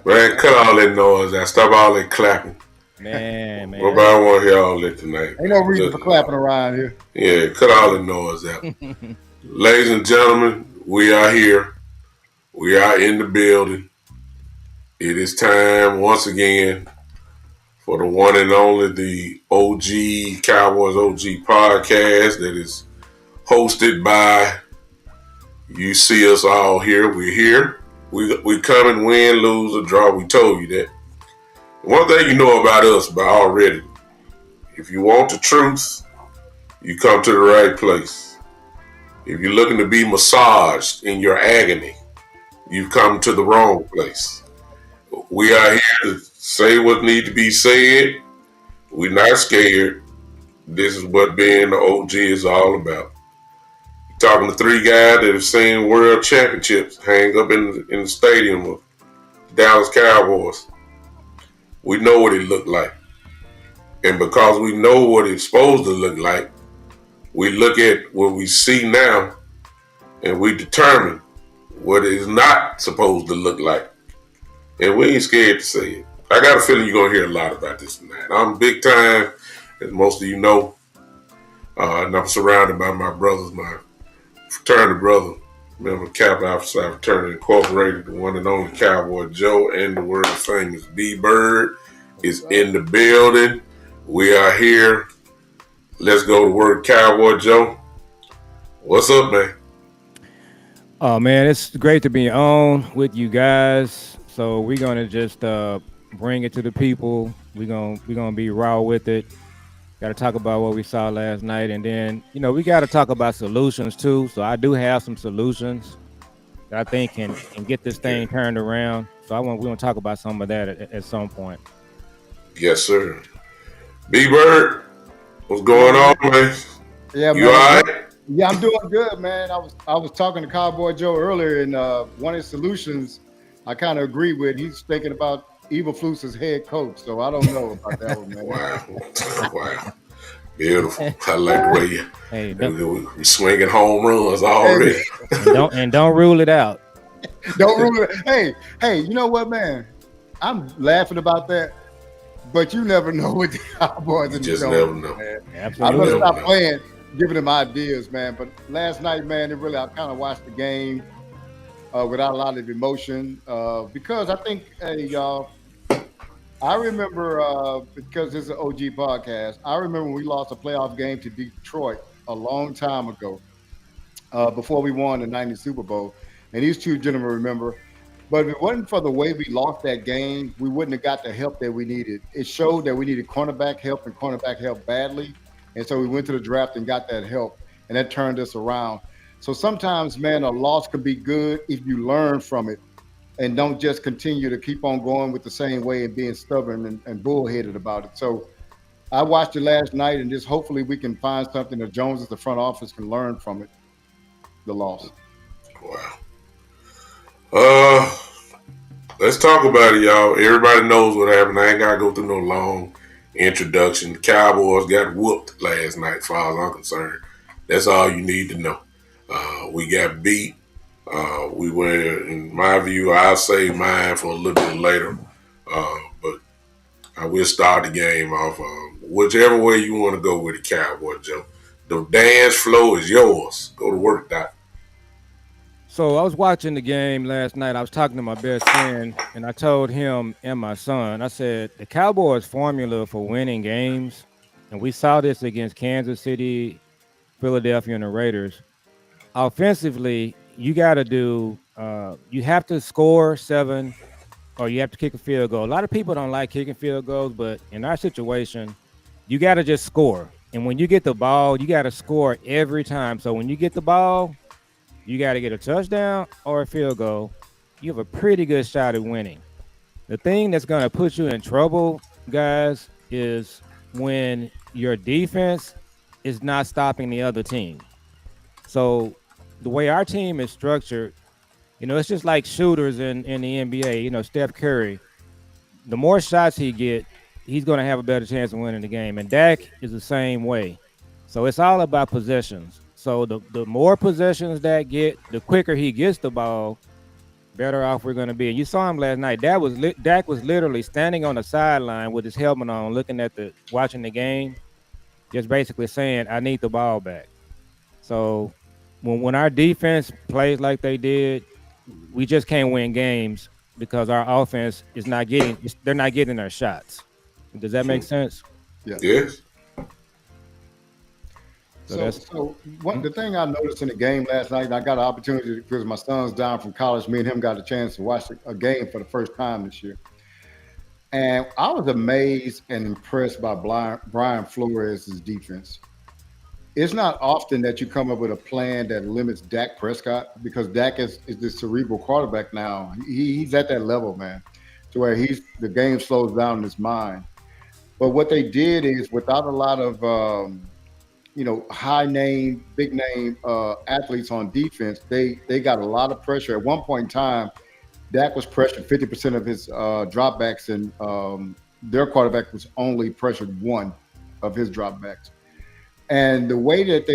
Man, cut all that noise out. Stop all that clapping. Man. Nobody want to hear all that tonight. Ain't no reason for clapping around here. Yeah, cut all the noise out. Ladies and gentlemen, we are here. We are in the building. It is time once again for the one and only, the OG Cowboys OG podcast that is hosted by, you see us all here. We're here. We come and win, lose, or draw. We told you that. One thing you know about us by already, if you want the truth, you come to the right place. If you're looking to be massaged in your agony, you've come to the wrong place. We are here to say what needs to be said. We're not scared. This is what being the OG is all about. You're talking to three guys that have seen world championships hang up in the stadium of Dallas Cowboys. We know what it looked like. And because we know what it's supposed to look like, we look at what we see now and we determine what it is not supposed to look like. And we ain't scared to say it. I got a feeling you're going to hear a lot about this tonight. I'm big time, as most of you know, and I'm surrounded by my brothers, my fraternity brother, member Cap Alpha Psi Fraternity Incorporated, the one and only Cowboy Joe, and the world famous B-Bird is in the building. We are here. Let's go to work, Cowboy Joe. What's up, man? Oh man, it's great to be on with you guys. So we're gonna just bring it to the people. We're gonna be raw with it. Got to talk about what we saw last night, and then we got to talk about solutions too. So I do have some solutions that I think can get this Okay. thing turned around. So we want to talk about some of that at some point. Yes, sir. B-Bird, what's going Yeah, on, man. man? Yeah, You man. all I'm doing. right? Yeah, I'm doing good, man. I was talking to Cowboy Joe earlier, and one of his solutions I kind of agree with. He's thinking about Evil Flus as head coach, so I don't know about that one, man. Wow. Wow. Beautiful. I like the way Hey, don't we swinging home runs Hey, already. and don't rule it out. don't rule it. Hey, you know what, man? I'm laughing about that, but you never know with the Cowboys You and the just never Joneses, know. man. I'm You gonna Absolutely. never stop know. playing, giving them ideas, man. But last night, man, I kind of watched the game without a lot of emotion because I think, hey, y'all, I remember because this is an OG podcast. I remember when we lost a playoff game to Detroit a long time ago, before we won the '90 Super Bowl, and these two gentlemen remember. But if it wasn't for the way we lost that game, we wouldn't have got the help that we needed. It showed that we needed cornerback help and cornerback help badly. And so we went to the draft and got that help, and that turned us around. So sometimes, man, a loss can be good if you learn from it and don't just continue to keep on going with the same way and being stubborn and bullheaded about it. So I watched it last night, and just hopefully we can find something that Jones at the front office can learn from it, the loss. Wow. Uh, let's talk about it, y'all. Everybody knows what happened. I ain't gotta go through no long introduction. The Cowboys got whooped last night, as far as I'm concerned. That's all you need to know. We got beat. We were, in my view, I'll save mine for a little bit later. But I will start the game off whichever way you want to go with the Cowboy, Joe. The dance flow is yours. Go to work, Doc. So I was watching the game last night. I was talking to my best friend, and I told him and my son, I said, the Cowboys' formula for winning games, and we saw this against Kansas City, Philadelphia, and the Raiders. Offensively, you have to score seven, or you have to kick a field goal. A lot of people don't like kicking field goals, but in our situation, you got to just score. And when you get the ball, you got to score every time. So when you get the ball, you got to get a touchdown or a field goal. You have a pretty good shot at winning. The thing that's going to put you in trouble, guys, is when your defense is not stopping the other team. So the way our team is structured, it's just like shooters in the NBA. Steph Curry, the more shots he get, he's going to have a better chance of winning the game. And Dak is the same way. So it's all about possessions. So the more possessions Dak get, the quicker he gets the ball, better off we're going to be. And you saw him last night. Dak was literally standing on the sideline with his helmet on, looking at watching the game, just basically saying, "I need the ball back." So when our defense plays like they did, we just can't win games because our offense they're not getting their shots. Does that make sense? Yeah. Yes. So So, that's the thing I noticed in the game last night, and I got an opportunity because my son's down from college. Me and him got a chance to watch a game for the first time this year, and I was amazed and impressed by Brian Flores' defense. It's not often that you come up with a plan that limits Dak Prescott because Dak is this cerebral quarterback now. He's at that level, man, to where the game slows down in his mind. But what they did is without a lot of high name, big name athletes on defense, they got a lot of pressure. At one point in time, Dak was pressured 50% of his dropbacks, and their quarterback was only pressured one of his dropbacks. And the way that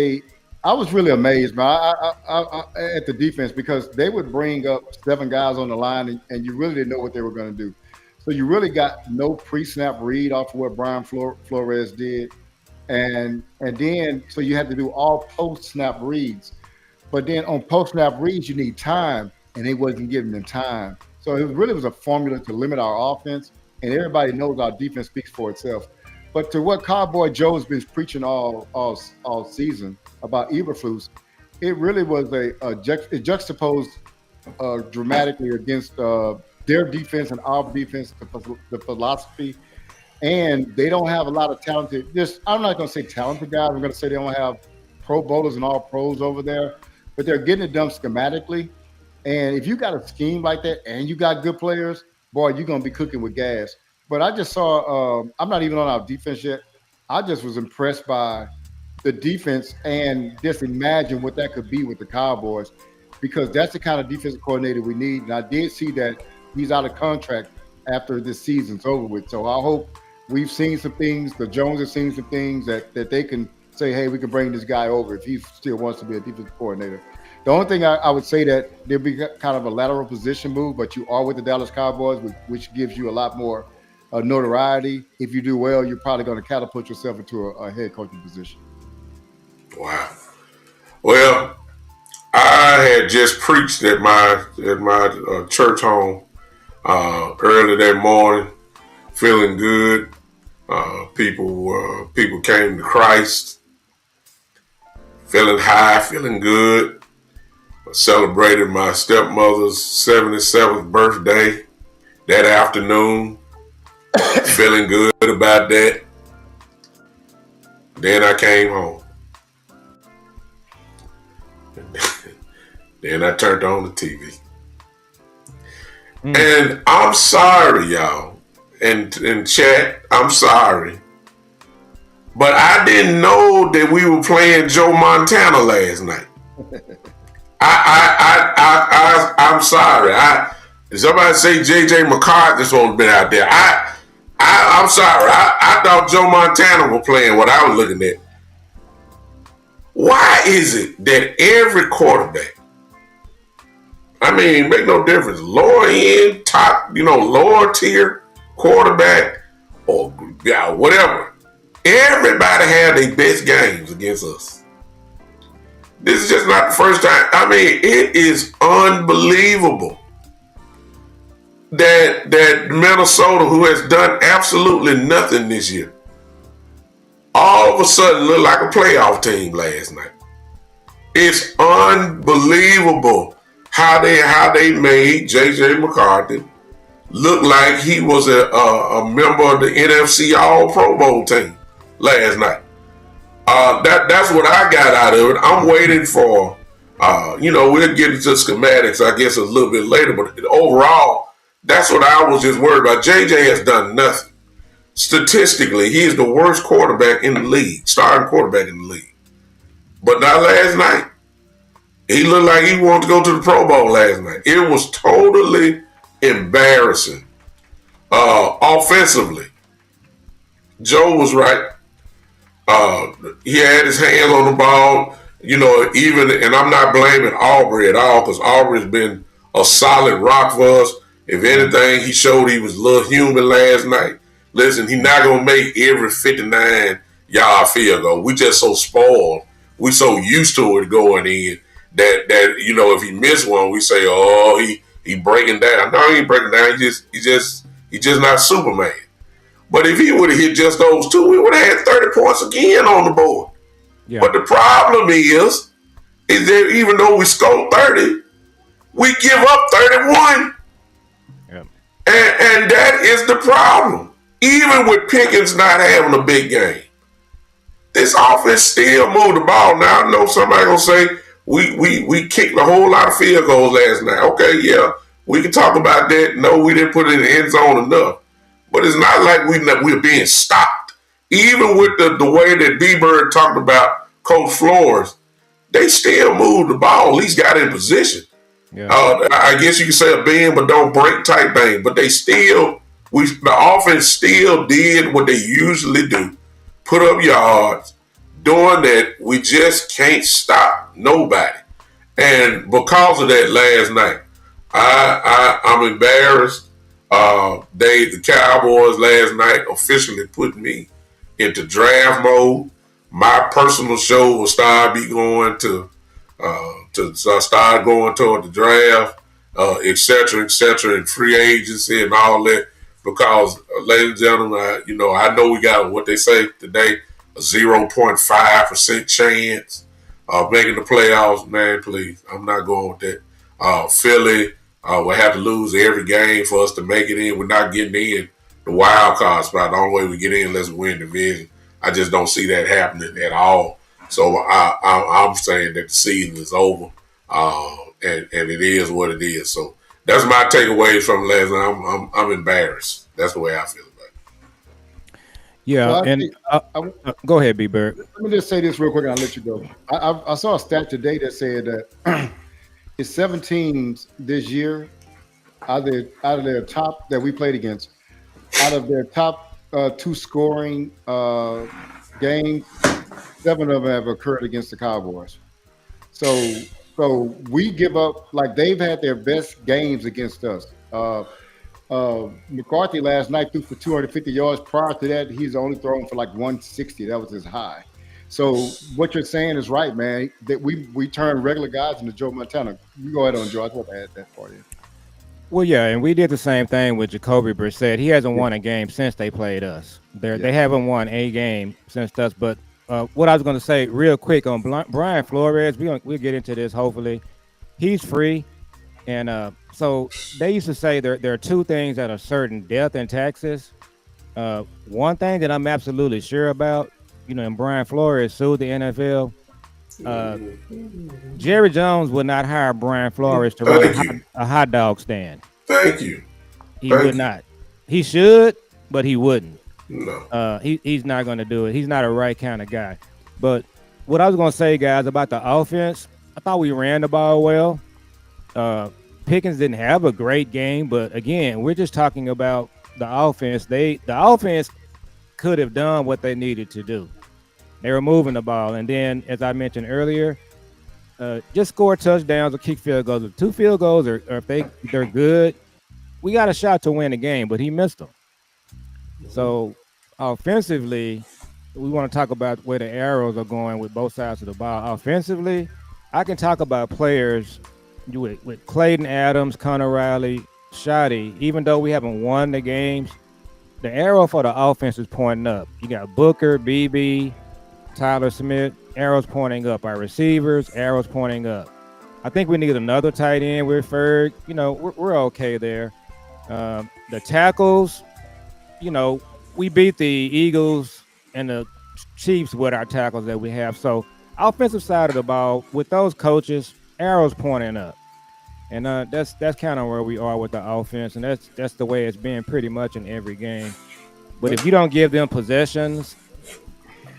I was really amazed, man, at the defense because they would bring up 7 guys on the line, and you really didn't know what they were going to do. So you really got no pre-snap read off of what Brian Flores did, and then so you had to do all post-snap reads. But then on post snap reads, you need time, and they wasn't giving them time. So it really was a formula to limit our offense, and everybody knows our defense speaks for itself. But to what Cowboy Joe has been preaching all season about Eberflus, it really was it juxtaposed dramatically against their defense and our defense, the philosophy, and they don't have a lot of talented. Just I'm not going to say talented guys. I'm going to say they don't have Pro Bowlers and all pros over there, but they're getting it done schematically. And if you got a scheme like that and you got good players, boy, you're going to be cooking with gas. But I just saw. I'm not even on our defense yet. I just was impressed by the defense and just imagine what that could be with the Cowboys, because that's the kind of defensive coordinator we need. And I did see that he's out of contract after this season's over with. So I hope we've seen some things. The Jones have seen some things that they can say, hey, we can bring this guy over if he still wants to be a defensive coordinator. The only thing I would say that there'll be kind of a lateral position move, but you are with the Dallas Cowboys, which gives you a lot more notoriety. If you do well, you're probably going to catapult yourself into a head coaching position. Wow. Well, I had just preached at my church home early that morning, feeling good. People came to Christ, feeling high, feeling good. I celebrated my stepmother's 77th birthday that afternoon, feeling good about that. Then I came home. Then I turned on the TV. And I'm sorry, y'all. And in chat, I'm sorry. But I didn't know that we were playing Joe Montana last night. I'm sorry. Somebody say JJ McCarthy supposed to be out there. I'm sorry. I thought Joe Montana was playing what I was looking at. Why is it that every quarterback, I mean, make no difference, lower end, top, lower tier quarterback or whatever, everybody had their best games against us. This is just not the first time. I mean, it is unbelievable that Minnesota, who has done absolutely nothing this year, all of a sudden looked like a playoff team last night. It's unbelievable how they made JJ McCarthy look like he was a member of the NFC All Pro Bowl team last night. That's what I got out of it. I'm waiting for, we'll get into schematics, I guess, a little bit later, but overall, that's what I was just worried about. JJ has done nothing. Statistically, he is the worst quarterback in the league, starting quarterback in the league. But not last night. He looked like he wanted to go to the Pro Bowl last night. It was totally embarrassing. Offensively, Joe was right. He had his hands on the ball, and I'm not blaming Aubrey at all, because Aubrey's been a solid rock for us. If anything, he showed he was a little human last night. Listen, he's not going to make every 59-yard field goal. We just so spoiled. We so used to it going in that if he missed one, we say, oh, he breaking down. No, he ain't breaking down. He just not Superman. But if he would have hit just those two, we would have had 30 points again on the board. Yeah. But the problem is that even though we scored 30, we give up 31. Yeah. And that is the problem. Even with Pickens not having a big game, this offense still moved the ball. Now I know somebody gonna say we kicked a whole lot of field goals last night. Okay, yeah, we can talk about that. No, we didn't put it in the end zone enough. But it's not like we're being stopped. Even with the way that B-Bird talked about Coach Flores, they still moved the ball, at least got in position. Yeah. I guess you could say a bend but don't break type thing. But the offense still did what they usually do. Put up yards, doing that, we just can't stop nobody. And because of that last night, I'm embarrassed. The Cowboys last night officially put me into draft mode. My personal show will start be going to start going toward the draft, et cetera, and free agency and all that. Because, ladies and gentlemen, I know we got what they say today, a 0.5% chance of making the playoffs. Man, please, I'm not going with that. Philly will have to lose every game for us to make it in. We're not getting in the wild card spot. The only way we get in is we win the division. I just don't see that happening at all. So I'm saying that the season is over, and it is what it is. So that's my takeaways from last night. I'm embarrassed. That's the way I feel about it. Yeah, So and go ahead, B Bird. let me just say this real quick, and I'll let you go. I saw a stat today that said that it's 7 teams this year out of their top that we played against, out of their top two scoring games, 7 of them have occurred against the Cowboys. So we give up like they've had their best games against us. McCarthy last night threw for 250 yards. Prior to that, he's only thrown for like 160. That was his high. So what you're saying is right, man. That we turn regular guys into Joe Montana. You go ahead on Joe. I just want to add that part in. Well, yeah, and we did the same thing with Jacoby Brissett. He hasn't won a game since they played us. They haven't won a game since us. But what I was going to say real quick on Brian Flores, we'll get into this hopefully. He's free. And so they used to say there are 2 things that are certain: death and taxes. One thing that I'm absolutely sure about, and Brian Flores sued the NFL. Jerry Jones would not hire Brian Flores to run a hot dog stand. Thank you. He would not. He should, but he wouldn't. No. He's not going to do it. He's not a right kind of guy. But what I was going to say, guys, about the offense, I thought we ran the ball well. Pickens didn't have a great game, but again, we're just talking about the offense. The offense could have done what they needed to do. They were moving the ball, and then, as I mentioned earlier, just score touchdowns or kick field goals. If 2 field goals, or if they're good, we got a shot to win the game. But he missed them. So offensively, we want to talk about where the arrows are going with both sides of the ball. Offensively, I can talk about players with Clayton Adams, Connor Riley, Shoddy. Even though we haven't won the games, the arrow for the offense is pointing up. You got Booker, BB, Tyler Smith, arrows pointing up. Our receivers, arrows pointing up. I think we need another tight end with Ferg. We're okay there. The tackles, we beat the Eagles and the Chiefs with our tackles that we have. So offensive side of the ball, with those coaches, arrows pointing up. And that's kind of where we are with the offense. And that's the way it's been pretty much in every game. But if you don't give them possessions,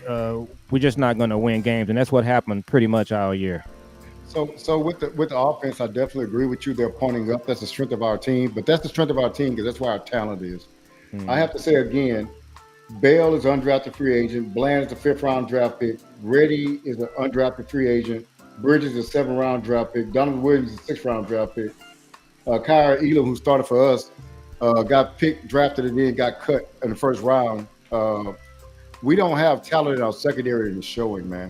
we're just not going to win games. And that's what happened pretty much all year. So with the offense, I definitely agree with you. They're pointing up. That's the strength of our team. But that's the strength of our team because that's where our talent is. I have to say again, Bell is an undrafted free agent. Bland is a 5th-round draft pick. Reddy is an undrafted free agent. Bridges is a 7th-round draft pick. Donovan Williams is a 6th-round draft pick. Kyra Elam, who started for us, got picked, drafted, and then got cut in the 1st round. We don't have talent in our secondary and showing, man.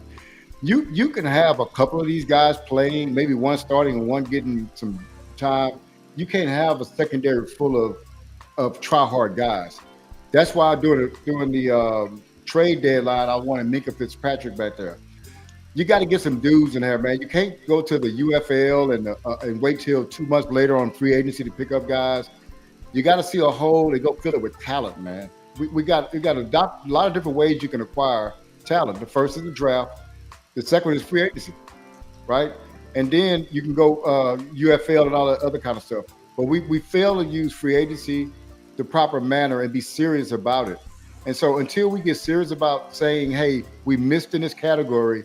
You can have a couple of these guys playing, maybe one starting and one getting some time. You can't have a secondary full of try-hard guys. That's why during the trade deadline, I wanted Minka Fitzpatrick back there. You got to get some dudes in there, man. You can't go to the UFL and wait till 2 months later on free agency to pick up guys. You got to see a hole and go fill it with talent, man. We got to adopt a lot of different ways you can acquire talent. The first is the draft. The second is free agency, right? And then you can go UFL and all that other kind of stuff. But we fail to use free agency the proper manner and be serious about it. And so until we get serious about saying, hey, we missed in this category,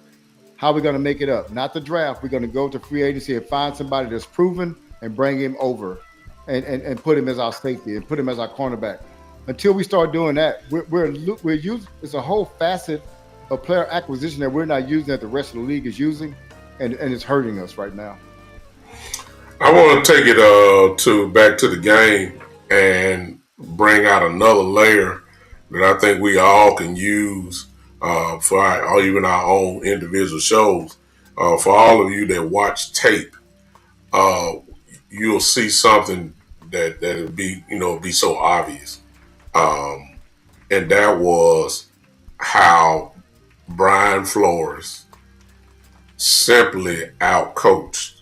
how are we going to make it up? Not the draft. We're going to go to free agency and find somebody that's proven and bring him over and put him as our safety and put him as our cornerback. Until we start doing that, we're using, it's a whole facet a player acquisition that we're not using that the rest of the league is using, and it's hurting us right now. I want to take it to back to the game and bring out another layer that I think we all can use for or even our own individual shows. For all of you that watch tape, uh, you'll see something that'll be so obvious, um, and that was how Brian Flores simply outcoached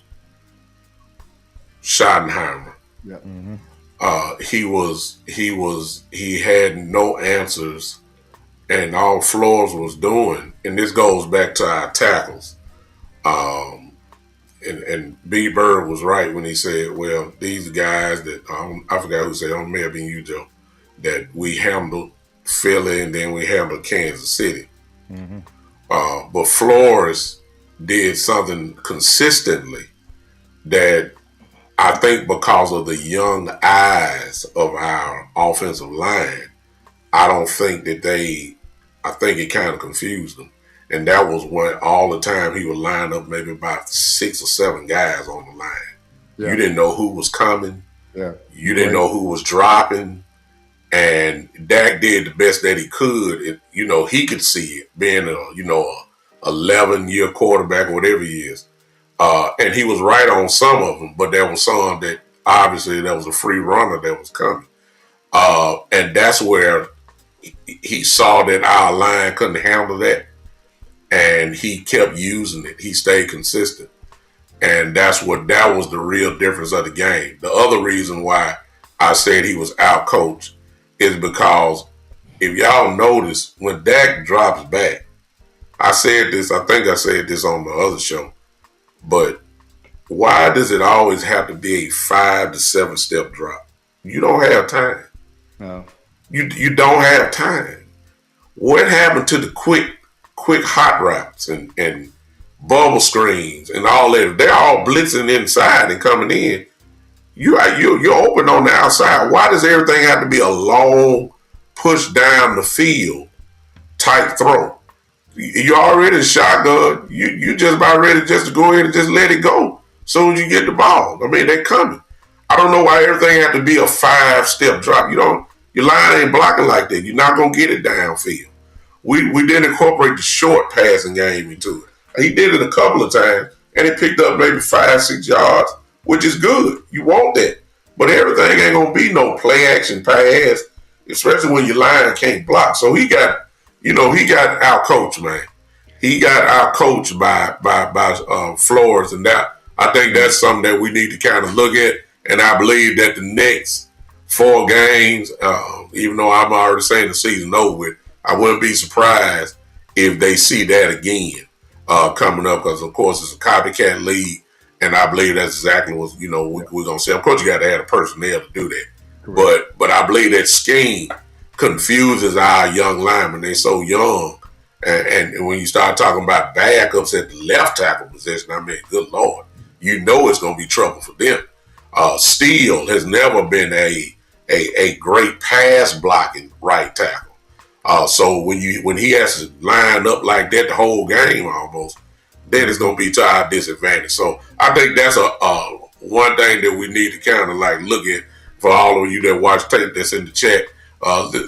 Schottenheimer. Yeah. Mm-hmm. He had no answers, and all Flores was doing, and this goes back to our tackles. Um, and B Bird was right when he said, "Well, these guys that I forgot who said, may have been you, Joe, that we handled Philly and then we handled Kansas City." Mm-hmm. But Flores did something consistently that I think because of the young eyes of our offensive line, I think it kind of confused them. And that was what all the time he would line up maybe about 6 or 7 guys on the line. Yeah. You didn't know who was coming. Yeah. You didn't know who was dropping. And Dak did the best that he could. He could see it being a 11-year quarterback or whatever he is. And he was right on some of them, but there was some that obviously there was a free runner that was coming. And that's where he saw that our line couldn't handle that. And he kept using it. He stayed consistent. And that was the real difference of the game. The other reason why I said he was outcoached is because if y'all notice, when Dak drops back, I think I said this on the other show, but why does it always have to be a 5 to 7 step drop? You don't have time. No. You don't have time. What happened to the quick hot routes and bubble screens and all that? They're all blitzing inside and coming in. You're open on the outside. Why does everything have to be a long push down the field type throw? You already in shotgun. You just about ready just to go in and just let it go as soon as you get the ball. I mean, they're coming. I don't know why everything has to be a 5-step drop. Your line ain't blocking like that. You're not gonna get it downfield. We didn't incorporate the short passing game into it. He did it a couple of times, and it picked up maybe 5-6 yards, which is good. You want that, but everything ain't gonna be no play action pass, especially when your line can't block. So he got outcoached, man. He got outcoached by Flores, and that I think that's something that we need to kind of look at. And I believe that the next 4 games, even though I'm already saying the season over with, I wouldn't be surprised if they see that again coming up, because of course it's a copycat league, and I believe that's exactly what we're gonna see. Of course, you got to have the personnel to do that, correct. But I believe that scheme confuses our young linemen. They're so young, and when you start talking about backups at the left tackle position, I mean, good Lord, it's gonna be trouble for them. Steele has never been a great pass blocking right tackle. So when he has to line up like that the whole game almost, then it's gonna be to our disadvantage. So I think that's a one thing that we need to kind of like look at for all of you that watch tape that's in the chat.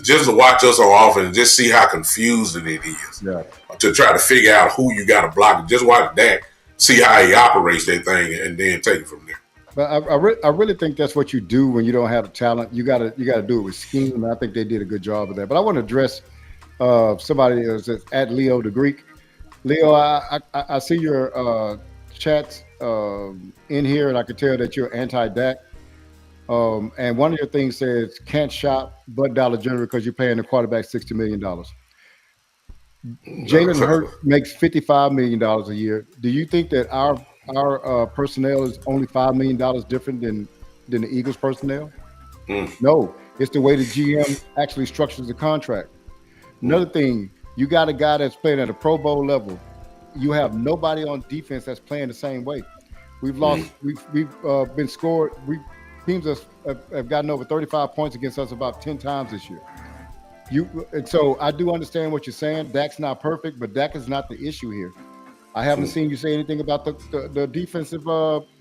Just to watch us on offense and just see how confusing it is. Yeah. To try to figure out who you got to block. Just watch that, see how he operates that thing, and then take it from there. But I really think that's what you do when you don't have the talent. You gotta do it with scheme. And I think they did a good job of that. But I want to address somebody that's at Leo the Greek. Leo, I see your chats in here, and I can tell that you're anti-Dak. And one of your things says can't shop but Dollar General because you're paying the quarterback $60 million. Jalen Hurts makes $55 million a year. Do you think that our personnel is only $5 million different than the Eagles personnel? No, it's the way the GM actually structures the contract. Another thing, you got a guy that's playing at a Pro Bowl level. You have nobody on defense that's playing the same way. We've lost. We've been scored. Teams have gotten over 35 points against us about 10 times this year. And so I do understand what you're saying. Dak's not perfect, but Dak is not the issue here. I haven't seen you say anything about the defensive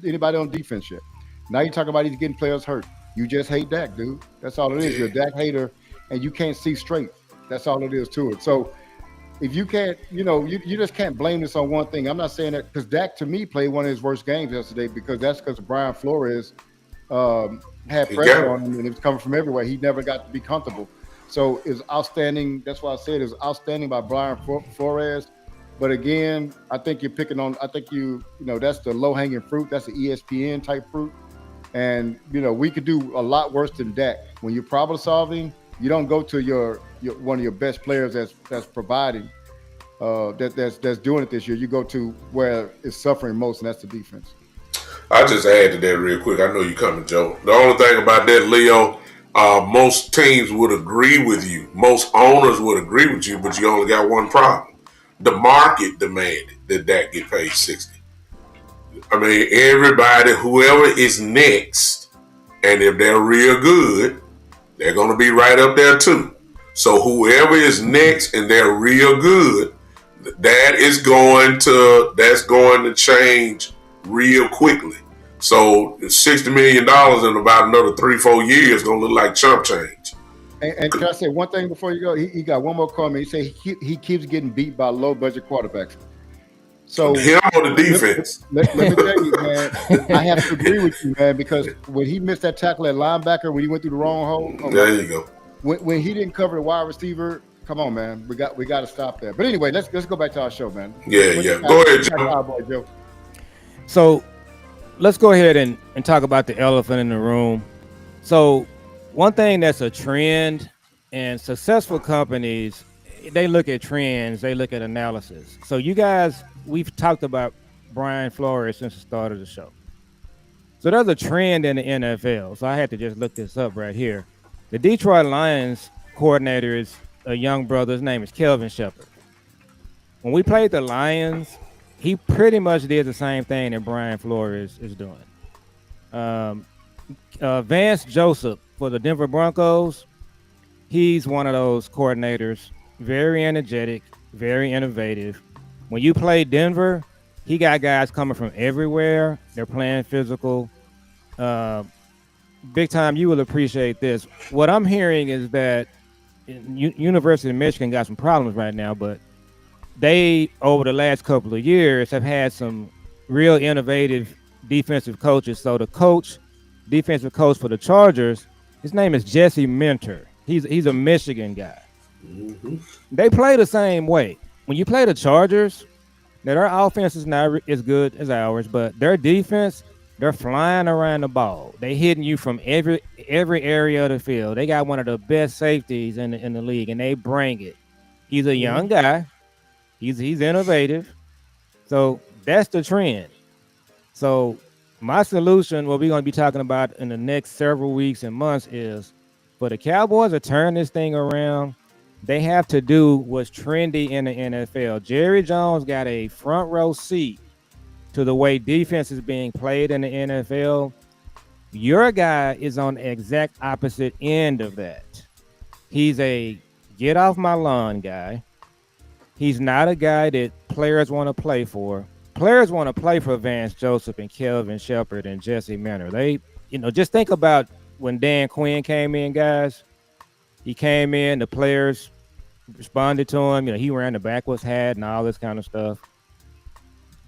anybody on defense yet. Now you're talking about he's getting players hurt. You just hate Dak, dude. That's all it is. You're a Dak hater, and you can't see straight. That's all it is to it. So if you can't, you just can't blame this on one thing. I'm not saying that because Dak to me played one of his worst games yesterday because Brian Flores had pressure on him and it was coming from everywhere. He never got to be comfortable. So it's outstanding. That's why I said it's outstanding by Brian Flores. But again, I think you're picking on. I think that's the low hanging fruit. That's the ESPN type fruit. And we could do a lot worse than Dak. When you're problem solving, you don't go to your one of your best players that's providing that's doing it this year. You go to where it's suffering most, and that's the defense. I just add to that real quick. I know you're coming, Joe. The only thing about that, Leo, most teams would agree with you. Most owners would agree with you, but you only got one problem. The market demanded that Dak get paid 60. I mean, everybody, whoever is next, and if they're real good, they're going to be right up there too. So whoever is next and they're real good, that's going to change real quickly. So $60 million in about another 3-4 years is going to look like chump change. And can I say one thing before you go? He got one more comment. He said he keeps getting beat by low budget quarterbacks. So him on the defense. Let me tell you, man. I have to agree with you, man, because when he missed that tackle at linebacker, when he went through the wrong hole, there you go. When he didn't cover the wide receiver, come on, man. We got to stop that. But anyway, let's go back to our show, man. Yeah. Go ahead, Joe. So let's go ahead and talk about the elephant in the room. So one thing that's a trend, and successful companies, they look at trends, they look at analysis. So you guys, we've talked about Brian Flores since the start of the show. So there's a trend in the NFL. So I had to just look this up right here. The Detroit Lions coordinator is a young brother. His name is Kelvin Shepard. When we played the Lions, he pretty much did the same thing that Brian Flores is doing. Vance Joseph for the Denver Broncos, he's one of those coordinators, very energetic, very innovative. When you play Denver, he got guys coming from everywhere. They're playing physical. Big time, you will appreciate this. What I'm hearing is that University of Michigan got some problems right now, but they, over the last couple of years, have had some real innovative defensive coaches. So the defensive coach for the Chargers, his name is Jesse Minter. He's a Michigan guy. Mm-hmm. They play the same way. When you play the Chargers, now their offense is not as good as ours, but their defense, they're flying around the ball. They hitting you from every area of the field. They got one of the best safeties in the league, and they bring it. He's a young guy. He's innovative. So that's the trend. So my solution, what we're going to be talking about in the next several weeks and months, is for the Cowboys to turn this thing around, they have to do what's trendy in the NFL. Jerry Jones got a front row seat to the way defense is being played in the NFL. Your guy is on the exact opposite end of that. He's a get off my lawn guy. He's not a guy that players want to play for. Players want to play for Vance Joseph and Kelvin Shepard and Jesse Minter. They, just think about when Dan Quinn came in, guys. He came in, the players responded to him. He ran the backwards hat and all this kind of stuff.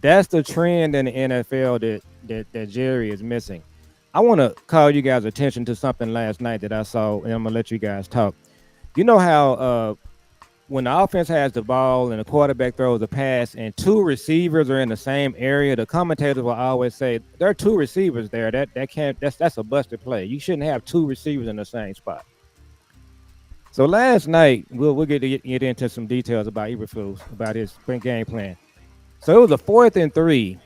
That's the trend in the NFL that Jerry is missing. I want to call you guys' attention to something last night that I saw, and I'm going to let you guys talk. You know how when the offense has the ball and the quarterback throws a pass and two receivers are in the same area, the commentators will always say, there are two receivers there. That's a busted play. You shouldn't have two receivers in the same spot. So last night, we'll get into some details about Eberflus, about his game plan. So it was a 4th and 3.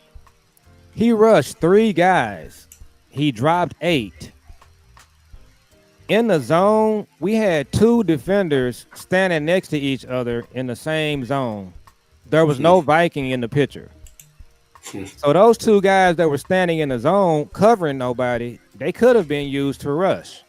He rushed 3 guys. He dropped 8. In the zone, we had 2 defenders standing next to each other in the same zone. There was no Viking in the picture. So those 2 guys that were standing in the zone covering nobody, they could have been used to rush.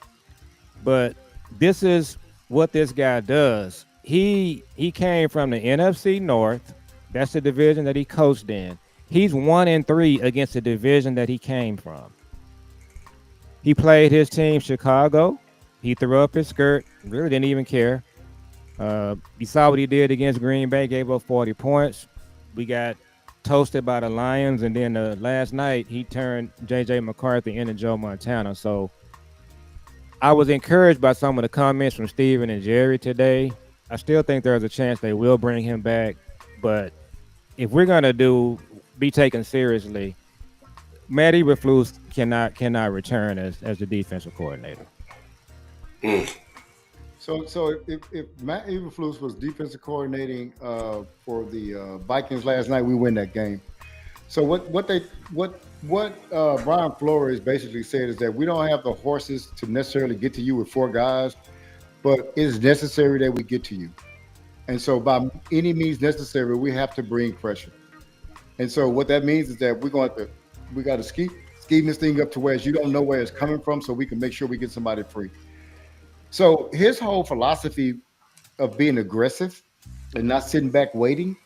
But this is what this guy does. He came from the NFC North. That's the division that he coached in. He's 1-3 against the division that he came from. He played his team Chicago. He threw up his skirt. Really didn't even care. You saw what he did against Green Bay. Gave up 40 points. We got toasted by the Lions, and then last night he turned J.J. McCarthy into Joe Montana. So I was encouraged by some of the comments from Steven and Jerry today. I still think there's a chance they will bring him back, but if we're gonna be taken seriously, Matt Eberflus cannot return as the defensive coordinator. Mm. So if Matt Eberflus was defensive coordinating for the Vikings last night, we win that game. So what Brian Flores basically said is that we don't have the horses to necessarily get to you with four guys, but it's necessary that we get to you. And so by any means necessary, we have to bring pressure. And so what that means is that we got to scheme this thing up to where you don't know where it's coming from, so we can make sure we get somebody free. So his whole philosophy of being aggressive and not sitting back waiting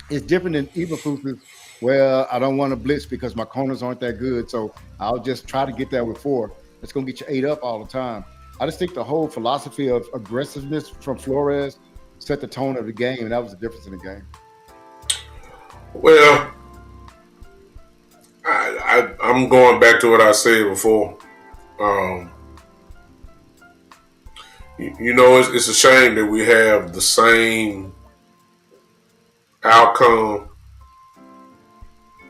is different than Eberflus's. Well, I don't want to blitz because my corners aren't that good, so I'll just try to get there with four. It's going to get you ate up all the time. I just think the whole philosophy of aggressiveness from Flores set the tone of the game, and that was the difference in the game. Well, I'm going back to what I said before. It's a shame that we have the same outcome,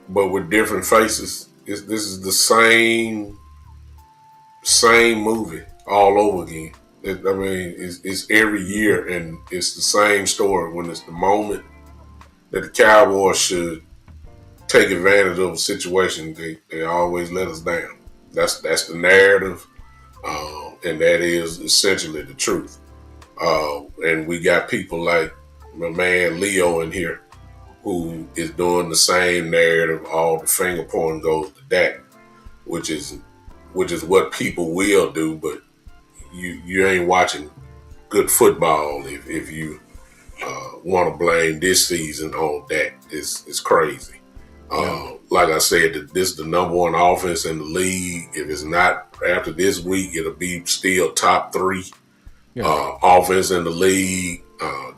but with different faces. This is the same movie all over again. It's every year, and it's the same story. When it's the moment that the Cowboys should take advantage of a situation, they always let us down. That's the narrative, and that is essentially the truth. And we got people like my man Leo in here, who is doing the same narrative. All the finger pointing goes to Dak, which is what people will do, but you ain't watching good football if you want to blame this season on Dak. It's crazy. Like I said, this is the number one offense in the league. If it's not after this week, it'll be still top three offense in the league.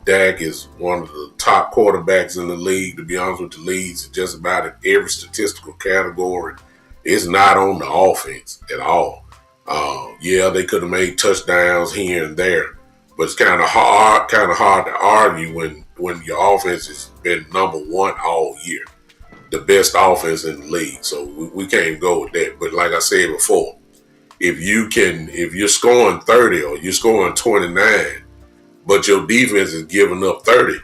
Dak is one of the top quarterbacks in the league. To be honest with the leads, just about in every statistical category. It's not on the offense at all. They could have made touchdowns here and there, but it's kind of hard to argue when your offense has been number one all year, the best offense in the league. So we can't go with that. But like I said before, if you're scoring 30 or you're scoring 29, but your defense is giving up 30,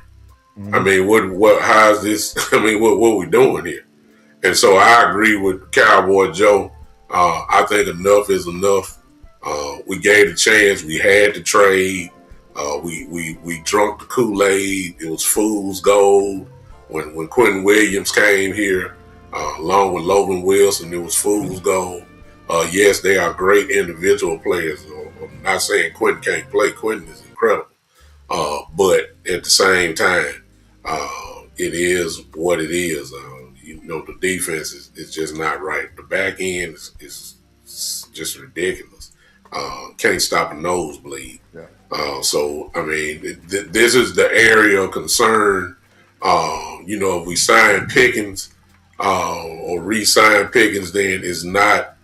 how is this? What we doing here? And so I agree with Cowboy Joe. I think enough is enough. We gave the chance. We had to trade. We drunk the Kool-Aid. It was fool's gold. When Quentin Williams came here, along with Logan Wilson, it was fool's gold. Yes, they are great individual players. I'm not saying Quentin can't play. Quentin is incredible. But at the same time, it is what it is. The defense is just not right. The back end is just ridiculous. Can't stop a nosebleed. Yeah. This is the area of concern. If we sign Pickens or re-sign Pickens, then it's not.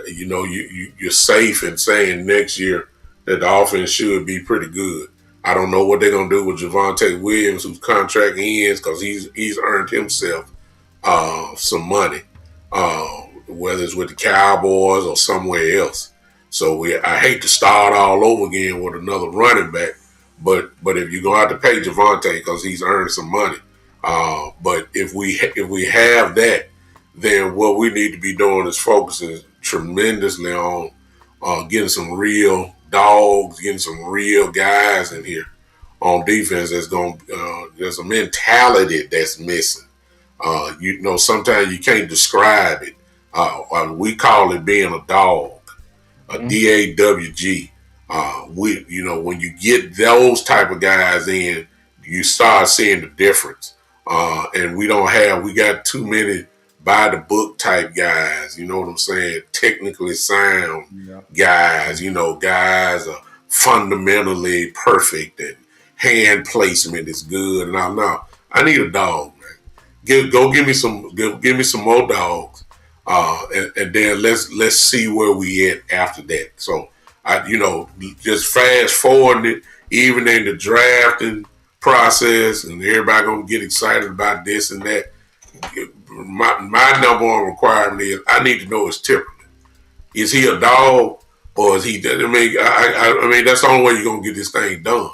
You're safe in saying next year that the offense should be pretty good. I don't know what they're gonna do with Javonte Williams, whose contract ends, because he's earned himself some money, whether it's with the Cowboys or somewhere else. So I hate to start all over again with another running back, but if you're gonna have to pay Javonte because he's earned some money, but if we have that, then what we need to be doing is focusing tremendously on getting some real dogs, getting some real guys in here on defense. There's a mentality that's missing. Sometimes you can't describe it. We call it being a dog, a DAWG. When you get those type of guys in, you start seeing the difference. And we got too many by the book type guys. You know what I'm saying? Technically sound guys. Guys are fundamentally perfect and hand placement is good. And I need a dog, man. Give me some more dogs, and then let's see where we at after that. So just fast forward it, even in the drafting process, and everybody gonna get excited about this and that. My number one requirement is I need to know his temperament. Is he a dog or is he? I mean that's the only way you're gonna get this thing done.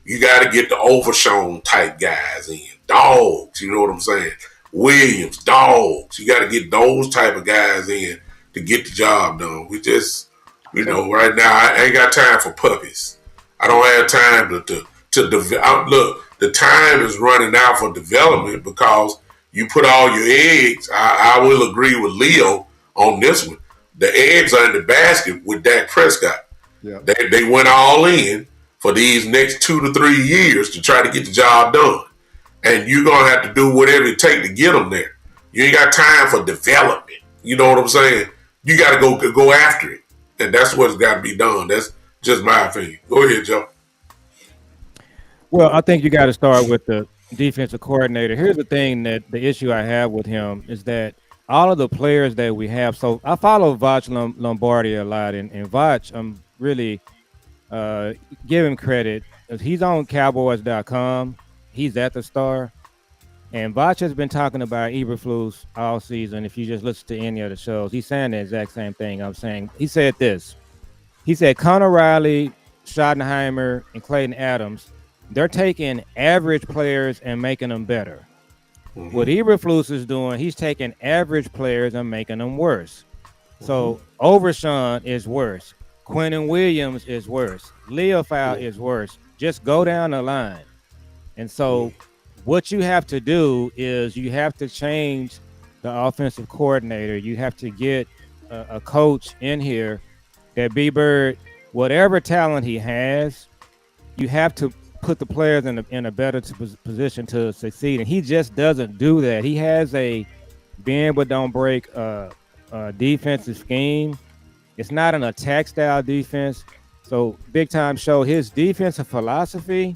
You got to get the overshown type guys in, dogs. You know what I'm saying? Williams, dogs. You got to get those type of guys in to get the job done. We just, right now I ain't got time for puppies. I don't have time to develop. Look, the time is running out for development because you put all your eggs. I will agree with Leo on this one. The eggs are in the basket with Dak Prescott. Yeah. They went all in for these next 2 to 3 years to try to get the job done. And you're going to have to do whatever it takes to get them there. You ain't got time for development. You know what I'm saying? You got to go after it. And that's what's got to be done. That's just my opinion. Go ahead, Joe. Well, I think you got to start with the defensive coordinator. Here's the thing that the issue I have with him is that all of the players that we have. So I follow Vach Lombardi a lot, and Vach, I'm really give him credit. He's on Cowboys.com. He's at the Star. And Vach has been talking about Eberflus all season. If you just listen to any of the shows, he's saying the exact same thing I'm saying. He said this. He said Connor Riley, Schottenheimer, and Clayton Adams, they're taking average players and making them better. Mm-hmm. What Eberflus is doing, he's taking average players and making them worse. Mm-hmm. So Overshawn is worse. Quentin Williams is worse. Leofau is worse. Just go down the line. And so what you have to do is you have to change the offensive coordinator. You have to get a coach in here that B-Bird, whatever talent he has, you have to put the players in a better position to succeed. And he just doesn't do that. He has a bend but don't break defensive scheme. It's not an attack style defense. So Big Time showed his defensive philosophy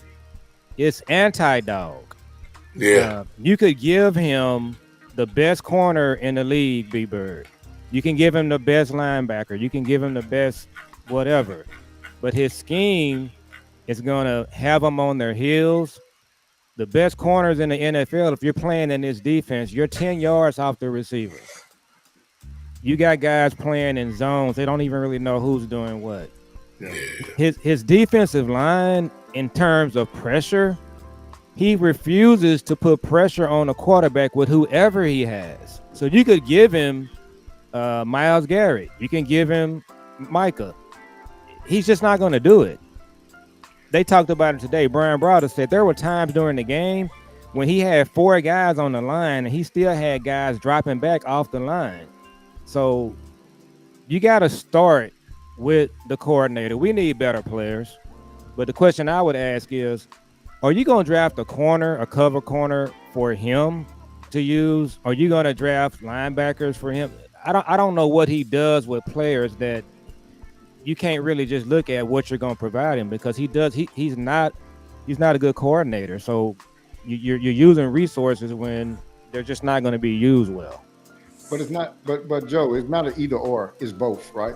is anti-dog. Yeah. You could give him the best corner in the league, B-Bird. You can give him the best linebacker. You can give him the best whatever. But his scheme is going to have them on their heels. The best corners in the NFL, if you're playing in this defense, you're 10 yards off the receiver. You got guys playing in zones. They don't even really know who's doing what. Yeah. His defensive line, in terms of pressure, he refuses to put pressure on a quarterback with whoever he has. So you could give him Myles Garrett. You can give him Micah. He's just not going to do it. They talked about it today. Brian Browder said there were times during the game when he had 4 guys on the line and he still had guys dropping back off the line. So you got to start with the coordinator. We need better players. But the question I would ask is, are you going to draft a cover corner for him to use? Are you going to draft linebackers for him? I don't know what he does with players that you can't really just look at what you're going to provide him, because he's not a good coordinator. So you're using resources when they're just not going to be used well. But it's not. But Joe, it's not an either or. It's both, right?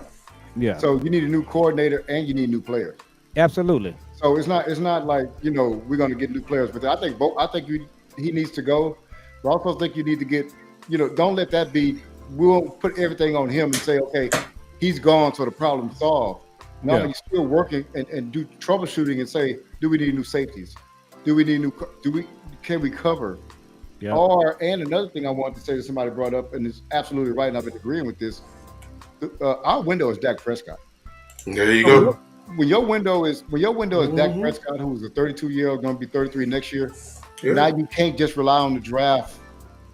Yeah. So you need a new coordinator and you need new players. Absolutely. So it's not like, we're going to get new players. But I think both. I think he needs to go. But I also think you need to get. Don't let that be. We won't put everything on him and say, okay, he's gone, so the problem's solved. No, he's still working and do troubleshooting and say, do we need new safeties? Can we cover? Yeah. And another thing I wanted to say that somebody brought up, and it's absolutely right, and I've been agreeing with this. Our window is Dak Prescott. There you go. When your window is Dak Prescott, who's a 32-year-old, going to be 33 next year. Yeah. Now you can't just rely on the draft.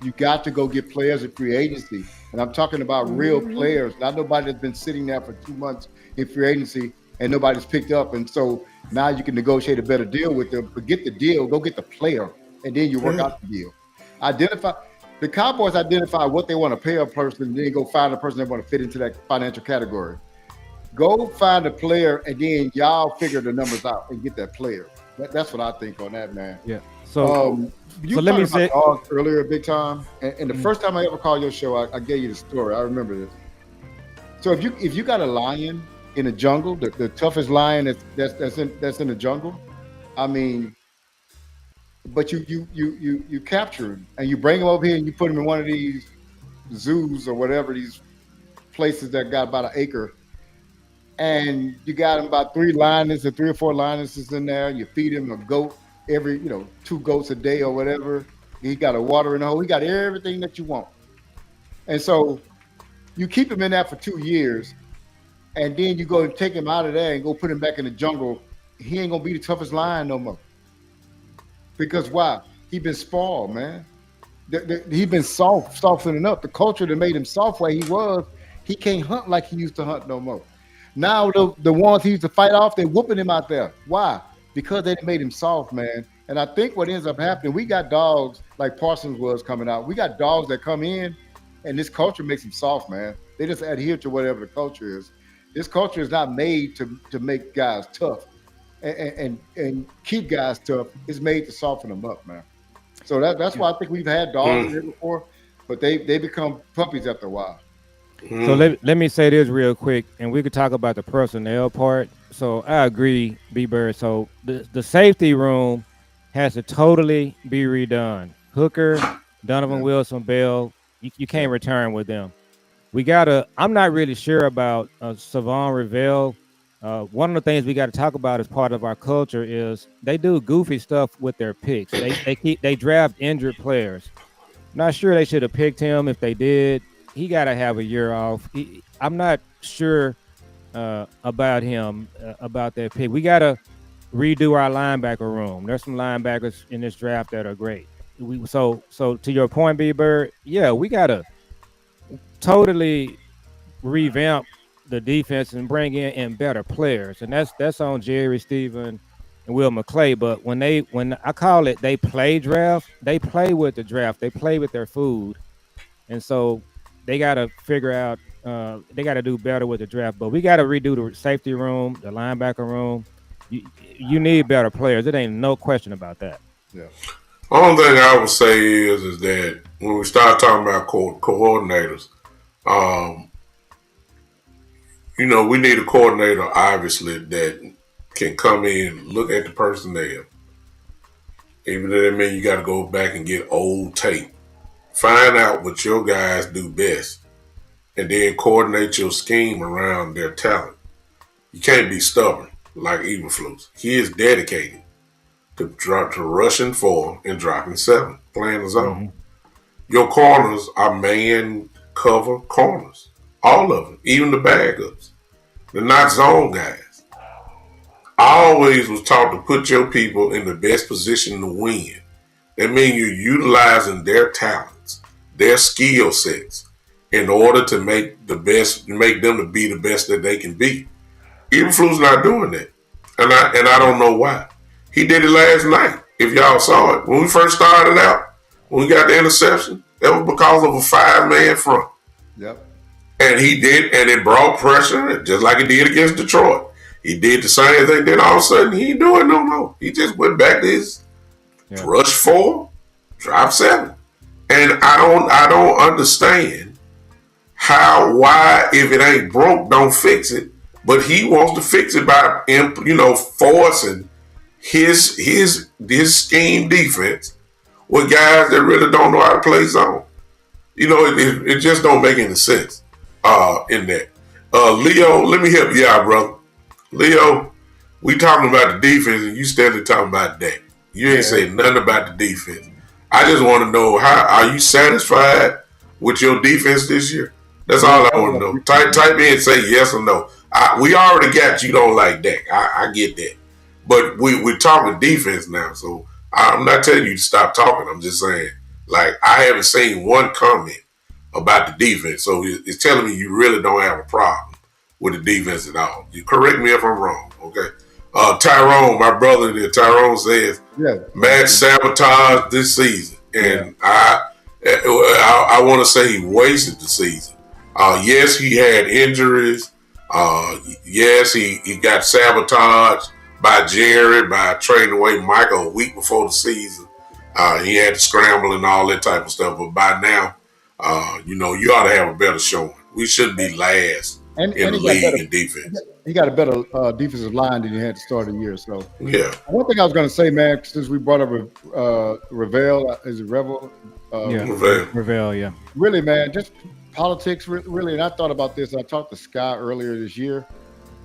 You got to go get players in free agency. And I'm talking about real players, not nobody that's been sitting there for 2 months in free agency and nobody's picked up. And so now you can negotiate a better deal with them. Forget the deal, go get the player, and then you work Yeah. out the deal. Identify the Cowboys identify what they want to pay a person, and then go find a person that want to fit into that financial category. Go find a player, and then y'all figure the numbers out and get that player. That's what I think on that, man. Yeah. So You let me talked about say, dogs earlier, big time, and the first time I ever called your show, I gave you the story. I remember this. So if you got a lion in the jungle, the toughest lion that's in the jungle, I mean, but you capture him and you bring him over here and you put him in one of these zoos or whatever, these places that got about an acre, and you got him about three or four lionesses in there. You feed him a goat every, two goats a day or whatever. He got a watering hole. He got everything that you want. And so you keep him in that for 2 years, and then you go and take him out of there and go put him back in the jungle. He ain't gonna be the toughest lion no more. Because why? He been spoiled, man. He been softening up. The culture that made him soft where he was, he can't hunt like he used to hunt no more. Now the ones he used to fight off, they whooping him out there. Why? Because they made him soft, man. And I think what ends up happening, we got dogs like Parsons was coming out. We got dogs that come in, and this culture makes them soft, man. They just adhere to whatever the culture is. This culture is not made to make guys tough and keep guys tough. It's made to soften them up, man. So that's why I think we've had dogs in here before, but they become puppies after a while. so let me say this real quick, and we could talk about the personnel part. So I agree, B Bird. So the safety room has to totally be redone. Hooker, Donovan Yeah. Wilson, Bell, you can't return with them. We gotta. I'm not really sure about Savon Revell. One of the things we got to talk about as part of our culture is they do goofy stuff with their picks. They draft injured players. Not sure they should have picked him. If they did, he got to have a year off. I'm not sure about him about that pick. We got to redo our linebacker room. There's some linebackers in this draft that are great. So to your point, B Bird, yeah, we got to totally revamp the defense and bring in better players, and that's on Jerry Stephen and Will McClay. But when I call it, they play draft, they play with the draft, they play with their food, and so they got to figure out they got to do better with the draft. But we got to redo the safety room, the linebacker room. You need better players. It ain't no question about that. Yeah. Only thing I would say is that when we start talking about coordinators, um, we need a coordinator, obviously, that can come in, look at the personnel. Even though that means you got to go back and get old tape. Find out what your guys do best, and then coordinate your scheme around their talent. You can't be stubborn like Eberflus. He is dedicated to rushing 4 and dropping 7, playing the zone. Mm-hmm. Your corners are man cover corners. All of them, even the backups. They're not zone guys. I always was taught to put your people in the best position to win. That means you're utilizing their talents, their skill sets, in order to make them to be the best that they can be. Eberflus not doing that, and I don't know why. He did it last night. If y'all saw it, when we first started out, when we got the interception, that was because of a 5-man front. Yep. And he did, and it brought pressure, just like it did against Detroit. He did the same thing. Then all of a sudden, he ain't doing no more. He just went back to his rush 4, drop 7, and I don't understand why if it ain't broke, don't fix it. But he wants to fix it by forcing his scheme defense with guys that really don't know how to play zone. It just don't make any sense in that. Leo, let me help you out, brother. Leo, we talking about the defense and you steadily talking about that. You ain't saying nothing about the defense. I just want to know, how are you satisfied with your defense this year? That's all I want to know. Type in and say yes or no. We already got you don't like Dak. I get that. But we're talking defense now, so I'm not telling you to stop talking. I'm just saying, like, I haven't seen one comment about the defense, so it's telling me you really don't have a problem with the defense at all. You correct me if I'm wrong, okay? Tyrone, my brother there, Tyrone says Yeah. Matt sabotaged this season, and I want to say he wasted the season. Yes, he had injuries. Yes, he got sabotaged by Jerry by trading away Michael a week before the season. He had to scramble and all that type of stuff. But by now, you ought to have a better showing. We shouldn't be last And in the he got league better. in defense. He got a better defensive line than he had to start the year. So Yeah. one thing I was going to say, man, since we brought up Ravel, is it Revel? Ravel, yeah. Really, man, just politics, really. And I thought about this. I talked to Sky earlier this year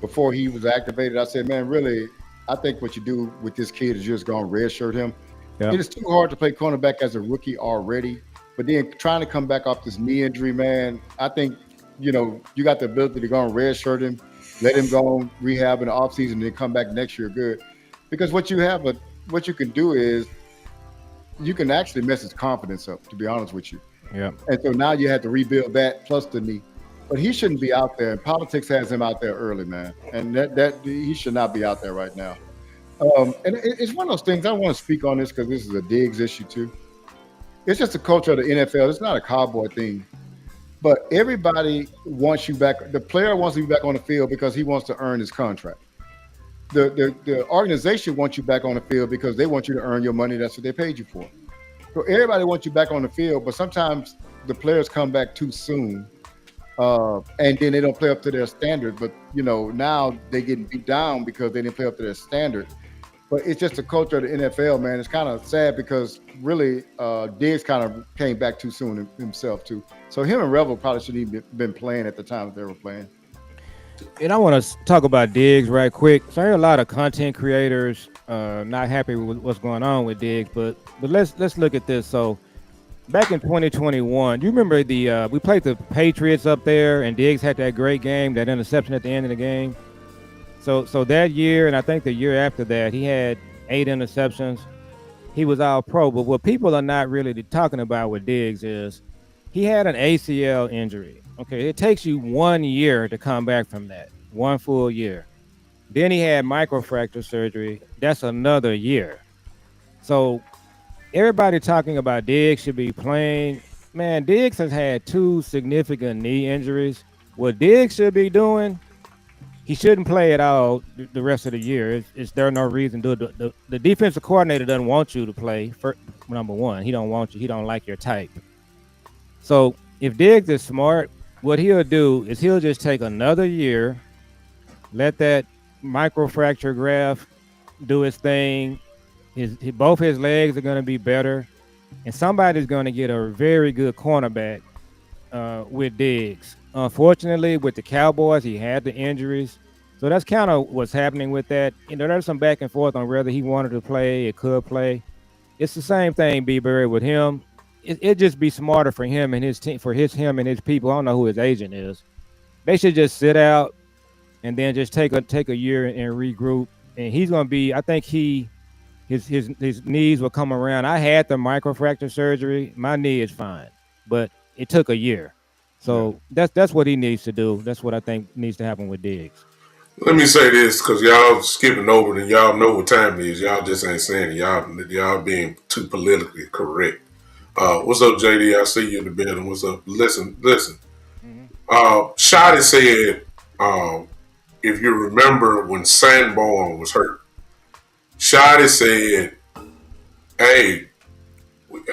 before he was activated. I said, man, really, I think what you do with this kid is just going to redshirt him. Yeah. It is too hard to play cornerback as a rookie already. But then trying to come back off this knee injury, man, I think, you got the ability to go and redshirt him, let him go on rehab in the offseason, and then come back next year good. Because what you can do is you can actually mess his confidence up, to be honest with you. Yeah. And so now you have to rebuild that plus the knee. But he shouldn't be out there. And politics has him out there early, man. And that he should not be out there right now. And it's one of those things. I want to speak on this because this is a Diggs issue too. It's just the culture of the NFL. It's not a Cowboy thing. But everybody wants you back. The player wants you back on the field because he wants to earn his contract. The organization wants you back on the field because they want you to earn your money. That's what they paid you for. So everybody wants you back on the field, but sometimes the players come back too soon, and then they don't play up to their standard. But now they getting beat down because they didn't play up to their standard. But it's just the culture of the NFL, man. It's kind of sad because really Diggs kind of came back too soon himself too. So him and Revel probably shouldn't even been playing at the time that they were playing. And I want to talk about Diggs right quick. So I hear a lot of content creators not happy with what's going on with Diggs, but let's look at this. So back in 2021, you remember we played the Patriots up there, and Diggs had that great game, that interception at the end of the game. So that year, and I think the year after that, he had 8 interceptions. He was all pro. But what people are not really talking about with Diggs is he had an ACL injury. Okay, it takes you 1 year to come back from that, 1 full year. Then he had microfracture surgery. That's another year. So everybody talking about Diggs should be playing. Man, Diggs has had 2 significant knee injuries. What Diggs should be doing, he shouldn't play at all the rest of the year. There's no reason to do it. The defensive coordinator doesn't want you to play. For number one, he don't want you. He don't like your type. So if Diggs is smart, what he'll do is he'll just take another year, let that microfracture graft do its thing. Both his legs are going to be better, and somebody's going to get a very good cornerback with Diggs. Unfortunately, with the Cowboys, he had the injuries. So that's kind of what's happening with that. There's some back and forth on whether he wanted to play, it could play. It's the same thing, B-Berry, with him. It'd just be smarter for him and his team, him and his people. I don't know who his agent is. They should just sit out and then just take a year and regroup. And he's going to be, I think his knees will come around. I had the microfracture surgery. My knee is fine, but it took a year. So that's what he needs to do. That's what I think needs to happen with Diggs. Let me say this, because y'all skipping over and y'all know what time it is. Y'all just ain't saying it. Y'all being too politically correct. What's up, JD? I see you in the building. What's up? Listen. Mm-hmm. Shotty said, if you remember when Sanborn was hurt, Shotty said, hey,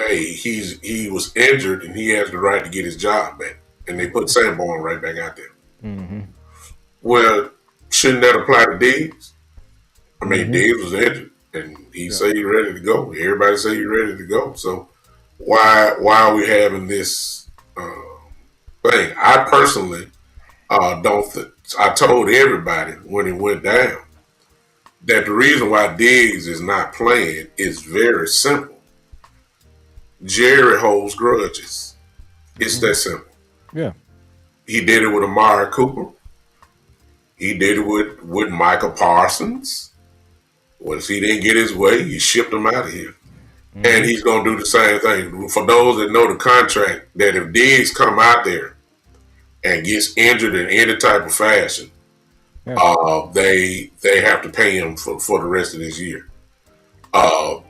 he was injured and he has the right to get his job back. And they put Sanborn right back out there. Mm-hmm. Well, shouldn't that apply to Diggs? I mean, Diggs was injured and he said he's ready to go. Everybody say he's ready to go. So why are we having this thing? I personally don't think. I told everybody when it went down that the reason why Diggs is not playing is very simple. Jerry holds grudges. It's that simple. Yeah. He did it with Amari Cooper. He did it with Michael Parsons. Once he didn't get his way, he shipped him out of here. Mm-hmm. And he's going to do the same thing. For those that know the contract, that if Diggs come out there and gets injured in any type of fashion, Yeah. they have to pay him for the rest of this year.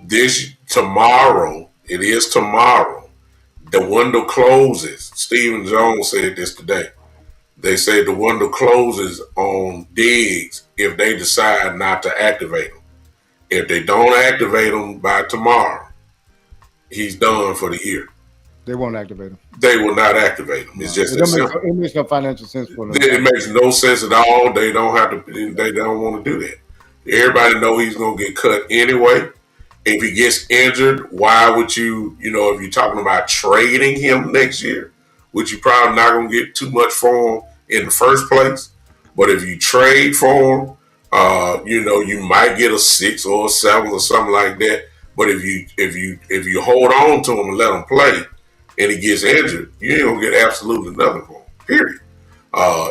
This tomorrow, it is tomorrow. The window closes. Stephen Jones said this today. They say the window closes on Diggs if they decide not to activate him. If they don't activate him by tomorrow, he's done for the year. They won't activate him. They will not activate him. It's No. just that simple. It makes no financial sense for them. It makes no sense at all. They don't have to. They don't want to do that. Everybody know he's going to get cut anyway. If he gets injured, why would you? You know, if you're talking about trading him next year, which you probably not going to get too much for him in the first place. But if you trade for him, you know, you might get a 6 or a 7 or something like that. But if you hold on to him and let him play, and he gets injured, you ain't gonna get absolutely nothing for him. Period.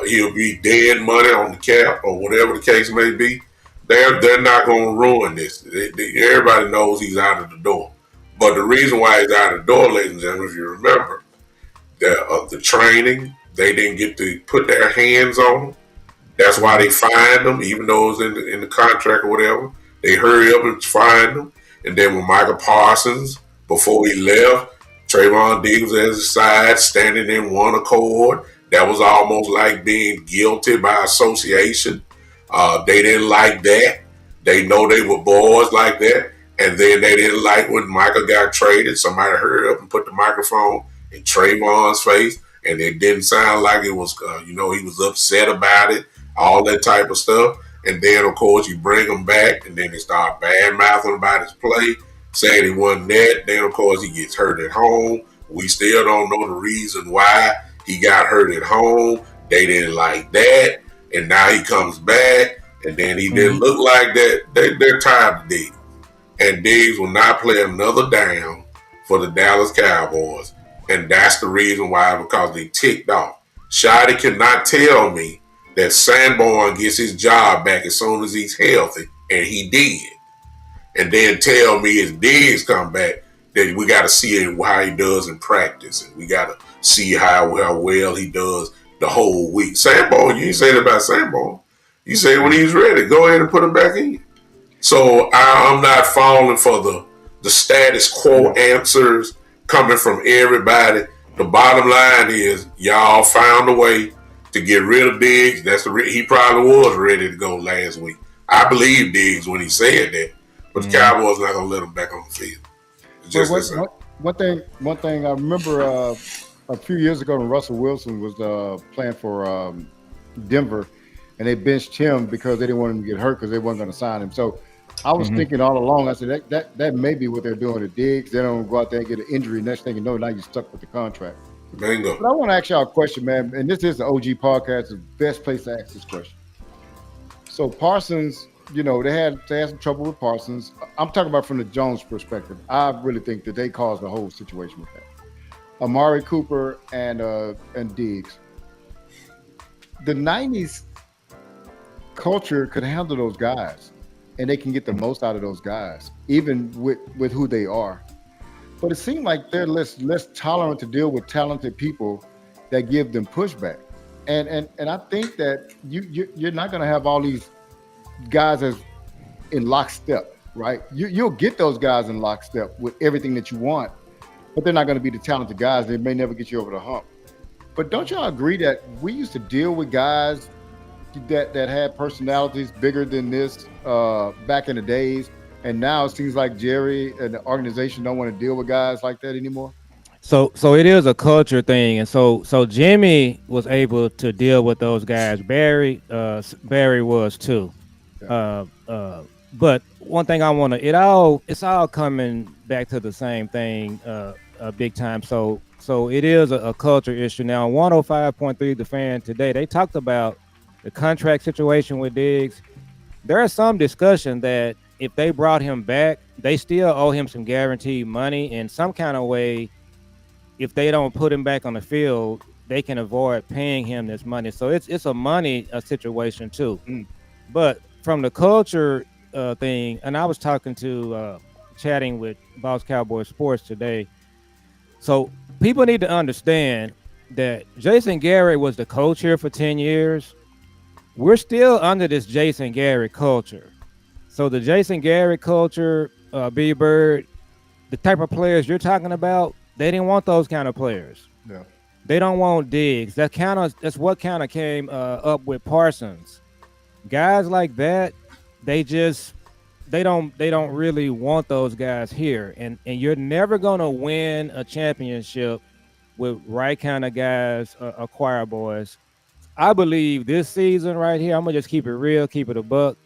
He'll be dead money on the cap or whatever the case may be. They're not gonna ruin this. Everybody knows he's out of the door. But the reason why he's out of the door, ladies and gentlemen, if you remember, the training, they didn't get to put their hands on him. That's why they fined him, even though it was in the contract or whatever. They hurry up and find him. And then when Michael Parsons, before he left, Trayvon Diggs was at his side, standing in one accord. That was almost like being guilty by association. They didn't like that. They know they were boys like that. And then they didn't like when Michael got traded. Somebody hurried up and put the microphone in Trayvon's face. And it didn't sound like it was, he was upset about it, all that type of stuff. And then, of course, you bring him back, and then they start bad-mouthing about his play, saying he wasn't that. Then, of course, he gets hurt at home. We still don't know the reason why he got hurt at home. They didn't like that. And now he comes back, and then he didn't look like that. They're tired of Diggs. And Diggs will not play another down for the Dallas Cowboys. And that's the reason why, because they ticked off. Shotty cannot tell me that Sanborn gets his job back as soon as he's healthy, and he did. And then tell me as Diggs come back that we got to see how he does in practice, and we got to see how well he does the whole week. Sanborn, you ain't saying about Sanborn. You say when he's ready, go ahead and put him back in. So I'm not falling for the status quo answers coming from everybody. The bottom line is y'all found a way to get rid of Diggs. He probably was ready to go last week. I believe Diggs when he said that, but the Cowboys not gonna let him back on the field. Just one thing I remember a few years ago when Russell Wilson was playing for Denver, and they benched him because they didn't want him to get hurt because they weren't going to sign him. So I was thinking all along, I said that may be what they're doing to Diggs. They don't go out there and get an injury. Next thing you know, now you're stuck with the contract. Bingo. But I want to ask y'all a question, man. And this is the OG podcast, the best place to ask this question. So Parsons, they had some trouble with Parsons. I'm talking about from the Jones perspective. I really think that they caused the whole situation with that. Amari Cooper and Diggs. The 90s culture could handle those guys, and they can get the most out of those guys, even with who they are. But it seemed like they're less tolerant to deal with talented people that give them pushback. And I think that you're not going to have all these guys as in lockstep, right? You'll get those guys in lockstep with everything that you want, but they're not going to be the talented guys. They may never get you over the hump. But don't y'all agree that we used to deal with guys that had personalities bigger than this back in the days? And now it seems like Jerry and the organization don't want to deal with guys like that anymore. So it is a culture thing, and so Jimmy was able to deal with those guys. Barry was too. Yeah. But one thing I want to, it's all coming back to the same thing, big time. So it is a culture issue now. 105.3 The Fan today, they talked about the contract situation with Diggs. There is some discussion that if they brought him back, they still owe him some guaranteed money in some kind of way. If they don't put him back on the field, they can avoid paying him this money. So it's a money situation too. But from the culture thing, and I was chatting with Boss Cowboy Sports today. So people need to understand that Jason Garrett was the coach here for 10 years. We're still under this Jason Garrett culture. So the Jason Garrett culture, B Bird, the type of players you're talking about, they didn't want those kind of players. Yeah. They don't want Diggs. That's what kind of came up with Parsons. Guys like that, they just they don't really want those guys here. And you're never gonna win a championship with right kind of guys, acquire boys. I believe this season right here, I'm gonna just keep it real, keep it a buck.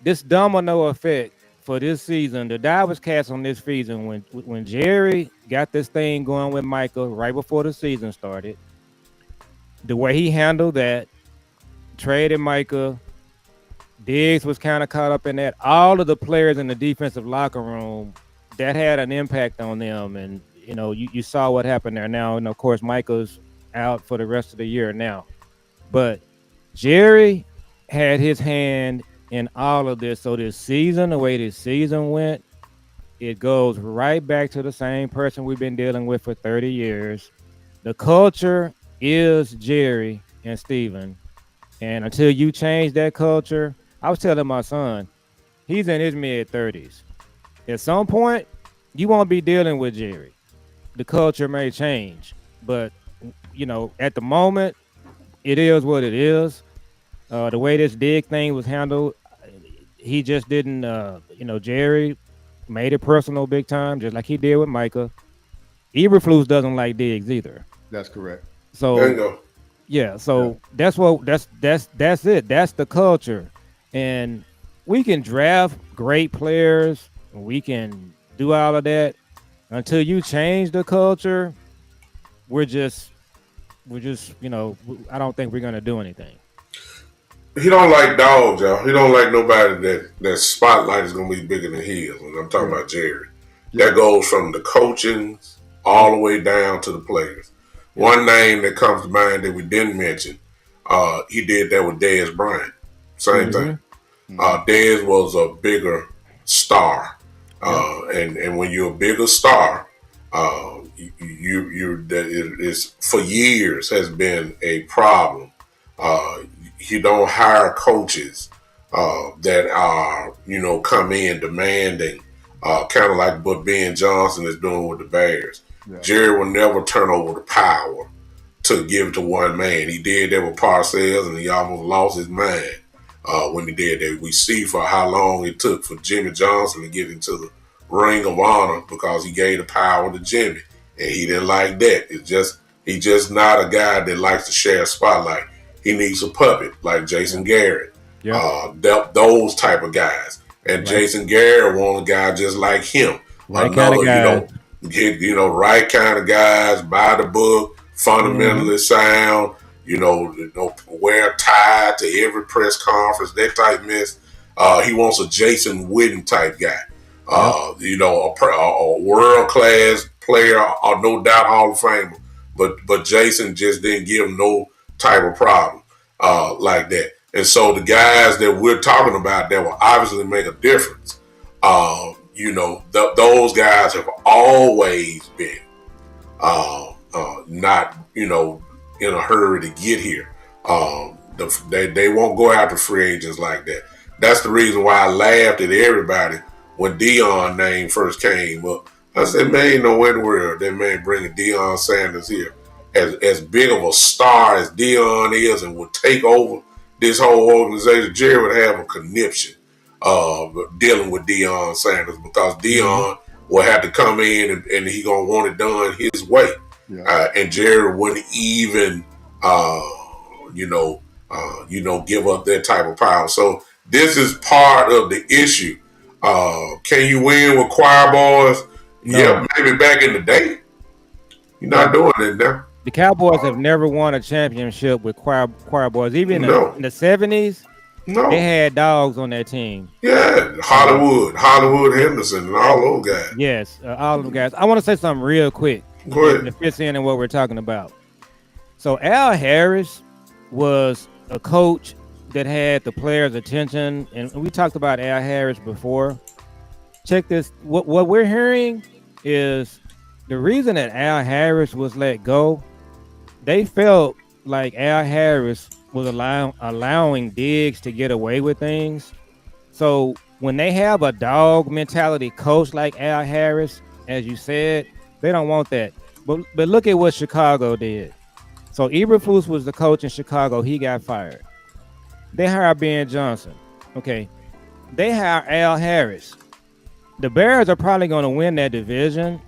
This domino effect for this season, the die was cast on this season when Jerry got this thing going with Michael right before the season started. The way he handled that, traded Micah, Diggs was kind of caught up in that. All of the players in the defensive locker room, that had an impact on them. And, you saw what happened there now. And of course, Micah's out for the rest of the year now. But Jerry had his hand in all of this. So this season, the way this season went, it goes right back to the same person we've been dealing with for 30 years. The culture is Jerry and Steven. And until you change that culture, I was telling my son, he's in his mid 30s. At some point, you won't be dealing with Jerry. The culture may change, but at the moment, it is what it is. The way this dig thing was handled, he just didn't. Jerry made it personal big time, just like he did with Micah. Eberflus doesn't like Diggs either. That's correct. There you So go. yeah, so that's it. That's the culture, and we can draft great players. We can do all of that until you change the culture. We're just I don't think we're gonna do anything. He don't like dogs, y'all. He don't like nobody that spotlight is gonna be bigger than his. And I'm talking about Jerry. Yeah. That goes from the coaching all the way down to the players. One name that comes to mind that we didn't mention, he did that with Dez Bryant. Same thing. Dez was a bigger star, and when you're a bigger star, that is for years has been a problem. You don't hire coaches that are come in demanding, kind of like what Ben Johnson is doing with the Bears. Yeah. Jerry will never turn over the power to give it to one man. He did that with Parcells, and he almost lost his mind when he did that. We see for how long it took for Jimmy Johnson to get into the Ring of Honor because he gave the power to Jimmy, and he didn't like that. He's just not a guy that likes to share a spotlight. He needs a puppet like Jason Garrett. Yeah. Those type of guys. And Jason Garrett wants a guy just like him. Right kind of guy. Right kind of guys, by the book, fundamentally sound, wear a tie to every press conference, that type mess. He wants a Jason Witten type guy. A world class player, or no doubt Hall of Famer. But Jason just didn't give him no type of problem like that. And so the guys that we're talking about that will obviously make a difference, those guys have always been not, in a hurry to get here. They won't go after free agents like that. That's the reason why I laughed at everybody when Deion name first came up. I said, man, ain't nowhere in the world that man bringing Deion Sanders here. As big of a star as Deion is and would take over this whole organization, Jerry would have a conniption dealing with Deion Sanders because Deion will have to come in and he gonna want it done his way. Yeah. And Jerry wouldn't even give up that type of power. So this is part of the issue. Can you win with choir boys? No. Yeah, maybe back in the day. You're not doing it now. The Cowboys have never won a championship with choir boys. Even in the 70s, they had dogs on their team. Yeah, Hollywood Henderson, and all those guys. Yes, all of them guys. I want to say something real quick. Go ahead. That fits in what we're talking about. So Al Harris was a coach that had the players' attention, and we talked about Al Harris before. Check this. What we're hearing is the reason that Al Harris was let go they felt like Al Harris was allowing Diggs to get away with things. So when they have a dog mentality coach like Al Harris, as you said, they don't want that. But look at what Chicago did. So Eberflus was the coach in Chicago. He got fired. They hired Ben Johnson. Okay. They hired Al Harris. The Bears are probably going to win that division.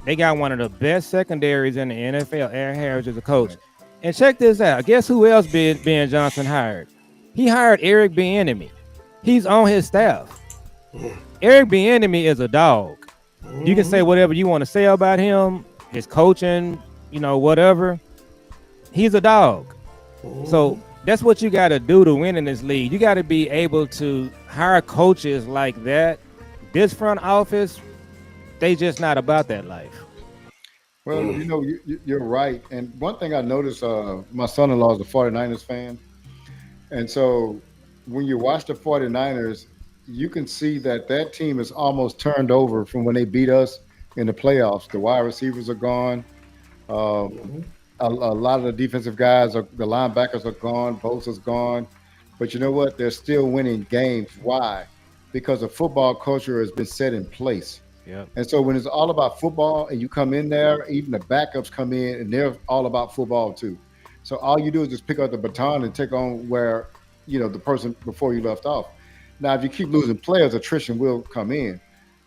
They got one of the best secondaries in the NFL. Al Harris is a coach. And check this out. Guess who else Ben Johnson hired? He hired Eric Bieniemy. He's on his staff. Eric Bieniemy is a dog. You can say whatever you want to say about him, his coaching, whatever. He's a dog. So that's what you got to do to win in this league. You got to be able to hire coaches like that. This front office, they just not about that life. Well, you're right. And one thing I noticed, my son-in-law is a 49ers fan. And so when you watch the 49ers, you can see that that team is almost turned over from when they beat us in the playoffs. The wide receivers are gone. Uh, a lot of the defensive guys the linebackers are gone. Bosa's gone. But you know what? They're still winning games. Why? Because the football culture has been set in place. Yep. And so when it's all about football and you come in there, even the backups come in and they're all about football too. So all you do is just pick up the baton and take on where, the person before you left off. Now, if you keep losing players, attrition will come in.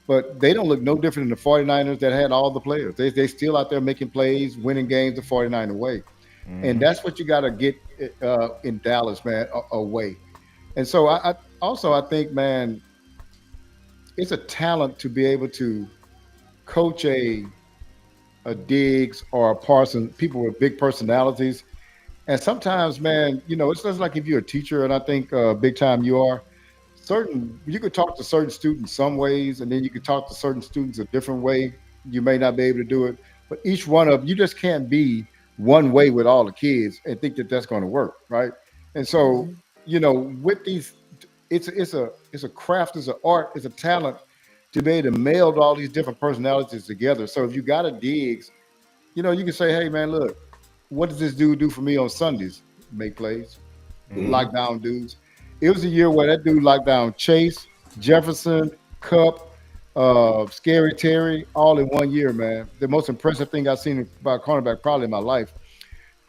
But they don't look no different than the 49ers that had all the players. They still out there making plays, winning games the 49er way. And that's what you got to get in Dallas, man, away. And so I think, man, it's a talent to be able to coach a Diggs or a Parson, people with big personalities. And sometimes, man, it's just like if you're a teacher, and I think big time you are. You could talk to certain students some ways, and then you could talk to certain students a different way. You may not be able to do it, but each one of you just can't be one way with all the kids and think that that's going to work, right? And so, with these, it's a craft, it's an art, it's a talent to be able to meld all these different personalities together. So if you got a Diggs, you can say, hey man, look, what does this dude do for me on Sundays? Make plays, lock down dudes. It was a year where that dude locked down Chase, Jefferson, Cup, Scary Terry, all in one year, man. The most impressive thing I've seen about cornerback probably in my life.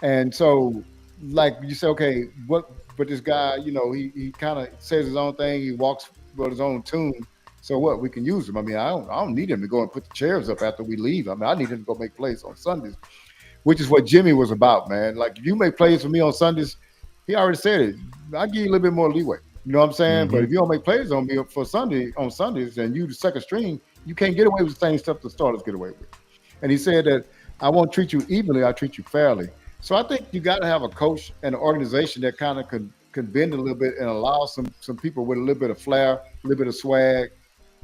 And so, like you say, okay, but this guy, he kind of says his own thing. He walks with his own tune. So what? We can use him. I mean, I don't need him to go and put the chairs up after we leave. I mean, I need him to go make plays on Sundays, which is what Jimmy was about, man. Like, if you make plays for me on Sundays, he already said it. I'll give you a little bit more leeway. You know what I'm saying? But if you don't make plays on me for Sundays, and you the second string, you can't get away with the same stuff the starters get away with. And he said that I won't treat you evenly, I treat you fairly. So I think you got to have a coach and an organization that kind of can bend a little bit and allow some people with a little bit of flair, a little bit of swag,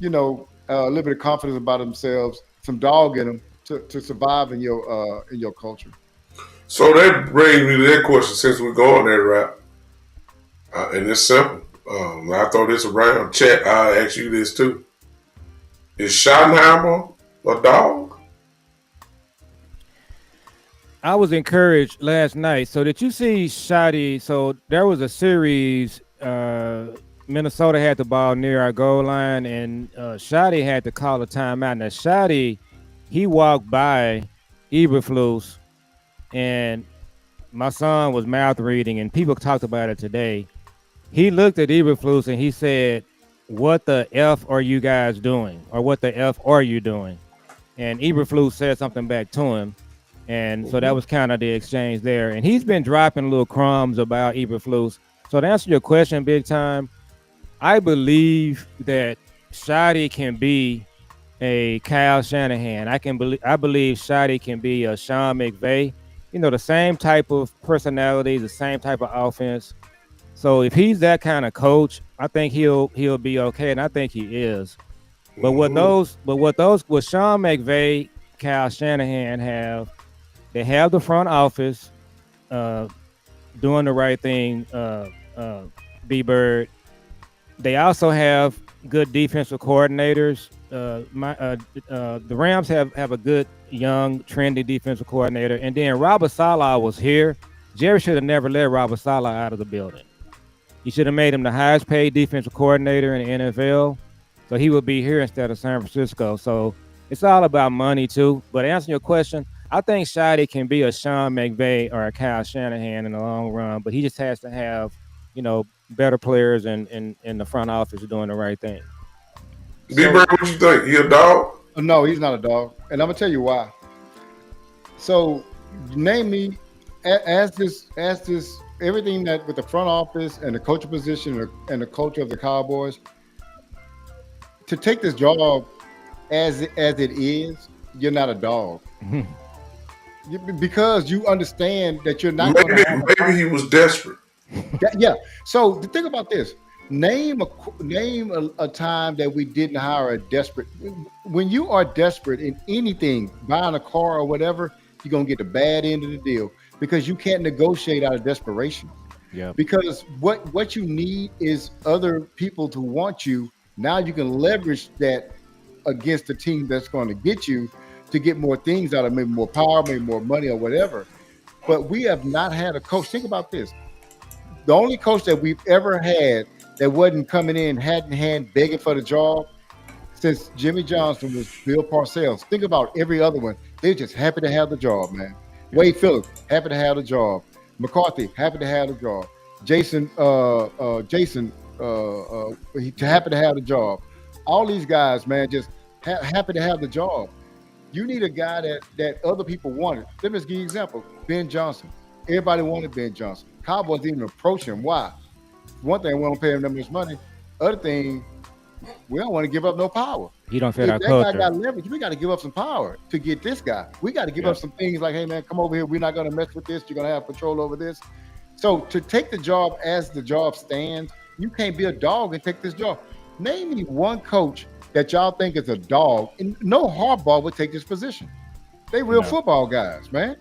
a little bit of confidence about themselves, some dog in them to survive in your culture. So that brings me to that question since we're going there, right? And it's simple. I throw this around. Chat, I'll ask you this too. Is Schottenheimer a dog? I was encouraged last night. So did you see Shotty? So there was a series. Minnesota had the ball near our goal line, and Shotty had to call a timeout. Now Shotty, he walked by Eberflus, and my son was mouth reading, and people talked about it today. He looked at Eberflus and he said, "What the F are you guys doing?" Or "What the F are you doing?" And Eberflus said something back to him. And so that was kind of the exchange there. And he's been dropping little crumbs about Eberflus. So to answer your question, big time, I believe that Shotty can be a Kyle Shanahan. I believe Shotty can be a Sean McVay. The same type of personality, the same type of offense. So if he's that kind of coach, I think he'll be okay, and I think he is. But what Sean McVay, Kyle Shanahan have, they have the front office doing the right thing, B-Bird. They also have good defensive coordinators. The Rams have a good young, trendy defensive coordinator. And then Robert Saleh was here. Jerry should have never let Robert Saleh out of the building. He should have made him the highest paid defensive coordinator in the NFL. So he would be here instead of San Francisco. So it's all about money too. But answering your question, I think Shady can be a Sean McVay or a Kyle Shanahan in the long run, but he just has to have, better players in the front office doing the right thing. D-Bird, what you think? He a dog? No, he's not a dog, and I'm gonna tell you why. So, name me as this everything that with the front office and the coaching position and the culture of the Cowboys to take this job as it is. You're not a dog because you understand that you're not going to have. Maybe he was desperate. Yeah. So the thing about this, name a time that we didn't hire a desperate. When you are desperate in anything, buying a car or whatever, you're gonna get the bad end of the deal because you can't negotiate out of desperation. Yeah. Because what you need is other people to want you. Now you can leverage that against the team that's going to get you to get more things out of maybe more power, maybe more money or whatever. But we have not had a coach. Think about this. The only coach that we've ever had that wasn't coming in hand in hand begging for the job since Jimmy Johnson was Bill Parcells. Think about every other one. They're just happy to have the job, man. Wade Phillips, happy to have the job. McCarthy, happy to have the job. Jason, happy to have the job. All these guys, man, just happy to have the job. You need a guy that other people wanted. Let me just give you an example. Ben Johnson. Everybody wanted Ben Johnson. Cowboys didn't even approach him. Why? One thing, we don't pay him that much money. Other thing, we don't want to give up no power. He don't fit our that culture. Guy got leverage. We got to give up some power to get this guy. We got to give up some things like, hey, man, come over here. We're not going to mess with this. You're going to have control over this. So to take the job as the job stands, you can't be a dog and take this job. Name me one coach that y'all think is a dog. And no Harbaugh would take this position. They real football guys, man.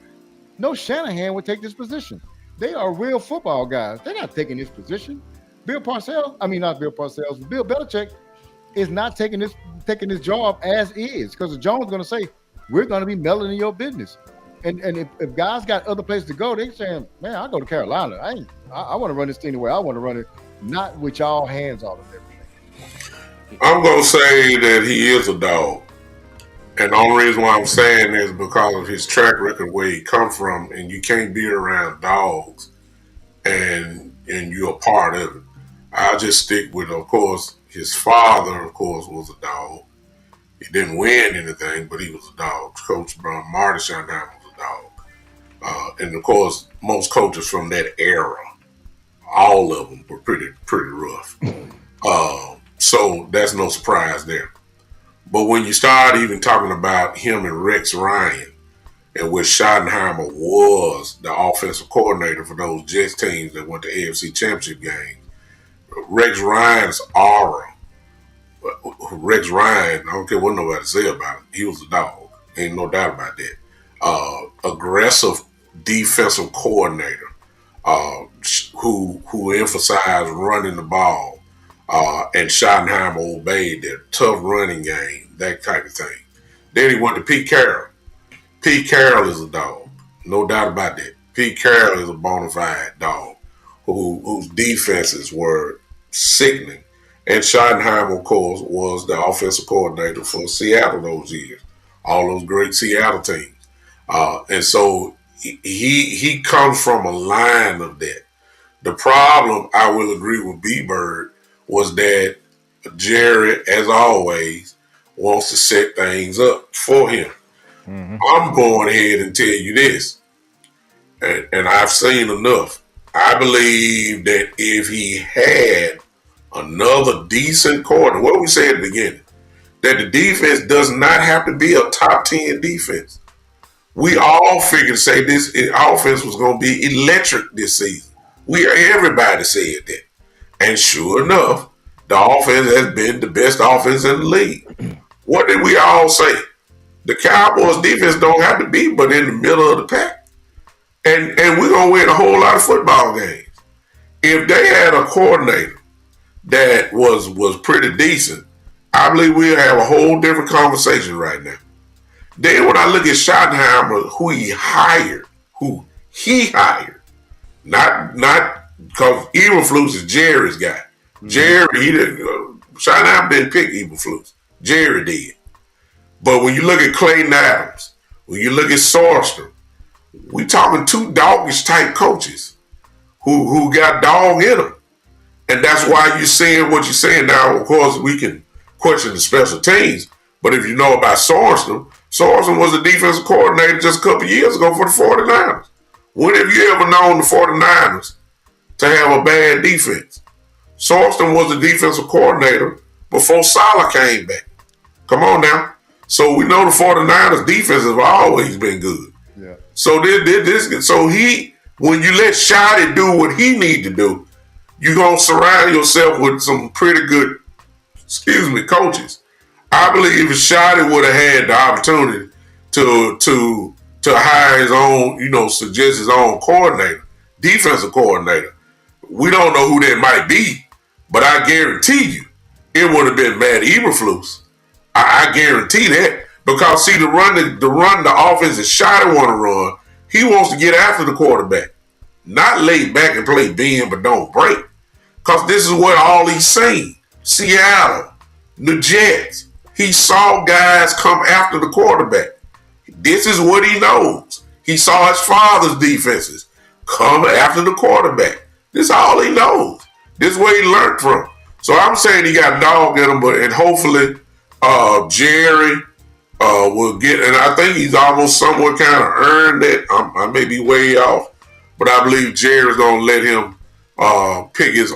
No Shanahan would take this position. They are real football guys. They're not taking this position. Bill Parcells, not Bill Parcells, but Bill Belichick is not taking this job as is because Jones is going to say, we're going to be meddling in your business. And if guys got other places to go, they saying, man, I'll go to Carolina. I want to run this thing the way I want to run it, not with y'all hands all of everything. I'm going to say that he is a dog. And the only reason why I'm saying is because of his track record, where he come from, and you can't be around dogs and you're a part of it. I'll just stick with, of course, his father, of course, was a dog. He didn't win anything, but he was a dog. Coach Marty Schottenheimer was a dog. And, of course, most coaches from that era, all of them were pretty rough. So that's no surprise there. But when you start even talking about him and Rex Ryan, and where Schottenheimer was the offensive coordinator for those Jets teams that went to AFC Championship games, Rex Ryan's aura, Rex Ryan, I don't care what nobody say about him, he was a dog. Ain't no doubt about that. Aggressive defensive coordinator who emphasized running the ball. And Schottenheimer obeyed their tough running game, that type of thing. Then he went to Pete Carroll. Pete Carroll is a dog, no doubt about that. Pete Carroll is a bona fide dog whose defenses were sickening. And Schottenheimer, of course, was the offensive coordinator for Seattle those years, all those great Seattle teams. And so he comes from a line of that. The problem, I will agree with B-Bird, was that Jerry, as always, wants to set things up for him. Mm-hmm. I'm going ahead and tell you this, and I've seen enough. I believe that if he had another decent quarter, what we said at the beginning, that the defense does not have to be a top 10 defense. We all figured to say this offense was going to be electric this season. Everybody said that. And sure enough, the offense has been the best offense in the league. What did we all say? The Cowboys defense don't have to be but in the middle of the pack. And we're going to win a whole lot of football games. If they had a coordinator that was pretty decent, I believe we'll have a whole different conversation right now. Then when I look at Schottenheimer, who he hired, not because Eberflus is Jerry's guy. Jerry, he didn't. Schottenheimer didn't pick Eberflus. Jerry did. But when you look at Clayton Adams, when you look at Sorster, we talking two doggish type coaches who got dog in them. And that's why you're saying what you're saying now. Of course, we can question the special teams, but if you know about Sorensen was the defensive coordinator just a couple years ago for the 49ers. When have you ever known the 49ers to have a bad defense? Sorensen was the defensive coordinator before Saleh came back. Come on now. So we know the 49ers defense has always been good. Yeah. So when you let Shotty do what he need to do, you're going to surround yourself with some pretty good, coaches. I believe if Shotty would have had the opportunity to hire his own, suggest his own coordinator, defensive coordinator, we don't know who that might be, but I guarantee you it would have been Matt Eberflus. I guarantee that. Because see, to run the offense that Shotty want to run, he wants to get after the quarterback. Not lay back and play bend but don't break. Because this is what all he's saying. Seattle, the Jets. He saw guys come after the quarterback. This is what he knows. He saw his father's defenses come after the quarterback. This is all he knows. This is where he learned from. So I'm saying he got dog in him, and hopefully Jerry will get, and I think he's almost somewhat kind of earned it. I may be way off, but I believe Jerry's going to let him pick his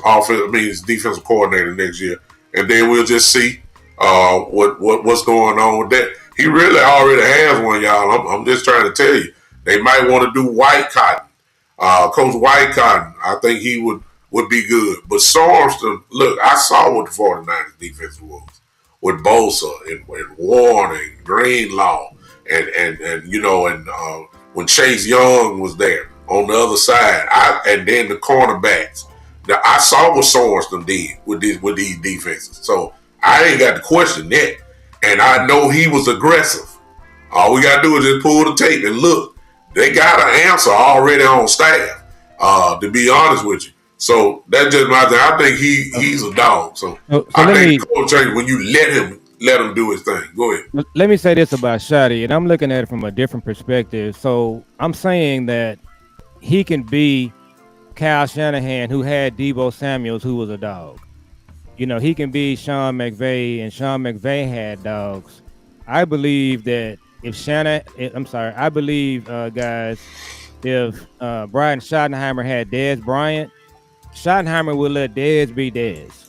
his defensive coordinator next year, and then we'll just see what's going on with that. He really already has one, y'all. I'm just trying to tell you. They might want to do White Cotton. Coach White Cotton, I think he would be good. But Sorensen, look, I saw what the 49ers defense was with Bosa and Warren and Greenlaw and when Chase Young was there on the other side, and then the cornerbacks. Now, I saw what Sorensen did with these defenses. So I ain't got to question that. And I know he was aggressive. All we got to do is just pull the tape and look. They got an answer already on staff, to be honest with you. So that's just my thing. I think he's a dog. So I think Coach Chase, when you let him do his thing. Go ahead. Let me say this about Shotty, and I'm looking at it from a different perspective. So I'm saying that he can be Kyle Shanahan, who had Deebo Samuels, who was a dog. He can be Sean McVay, and Sean McVay had dogs. I believe that guys, if Brian Schottenheimer had Dez Bryant, Schottenheimer would let Dez be Dez.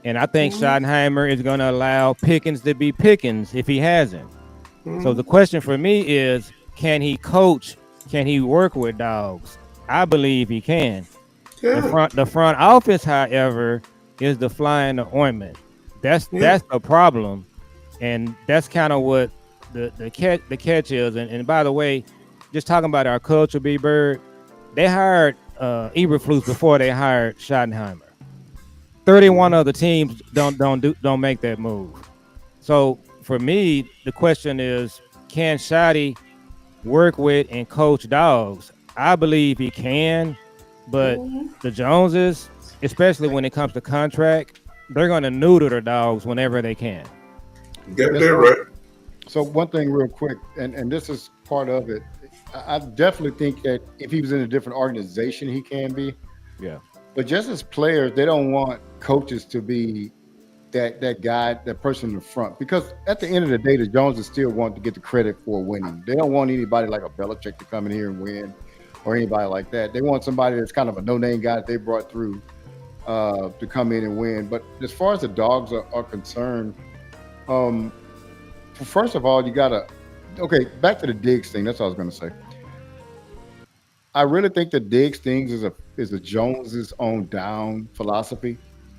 And I think Schottenheimer is going to allow Pickens to be Pickens if he hasn't. So the question for me is, can he coach? Can he work with dogs? I believe he can. Yeah. The front office, however, is the fly in the ointment. That's the problem. And that's kind of what the catch is. And by the way, just talking about our culture, B Bird, they hired Eberflus before they hired Schottenheimer. 31 other teams don't make that move. So for me, the question is, can Shotty work with and coach dogs? I believe he can, but the Joneses, especially when it comes to contract, they're going to neuter their dogs whenever they can. Get that right. So one thing real quick, and this is part of it, I definitely think that if he was in a different organization, he can be. Yeah. But just as players, they don't want coaches to be that guy, that person in the front. Because at the end of the day, the Joneses still want to get the credit for winning. They don't want anybody like a Belichick to come in here and win or anybody like that. They want somebody that's kind of a no-name guy that they brought through to come in and win. But as far as the dogs are concerned, first of all, you got to – okay, back to the Diggs thing. That's what I was going to say. I really think the Diggs thing is a Jones's own down philosophy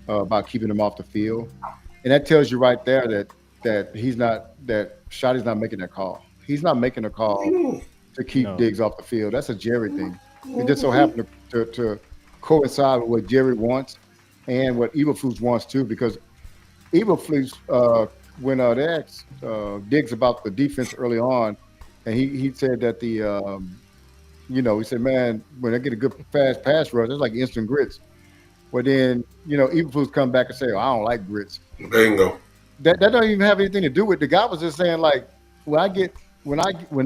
about keeping him off the field, and that tells you right there that Shotty's not making that call. He's not making a call to keep Diggs off the field. That's a Jerry thing. It just so happened to coincide with what Jerry wants and what Eberflus wants too, because Eberflus when they asked Diggs about the defense early on, and he said that he said, man, when I get a good fast pass rush, it's like instant grits. Well, then Eberflus come back and say, oh, I don't like grits. Bingo. That don't even have anything to do with the guy was just saying like when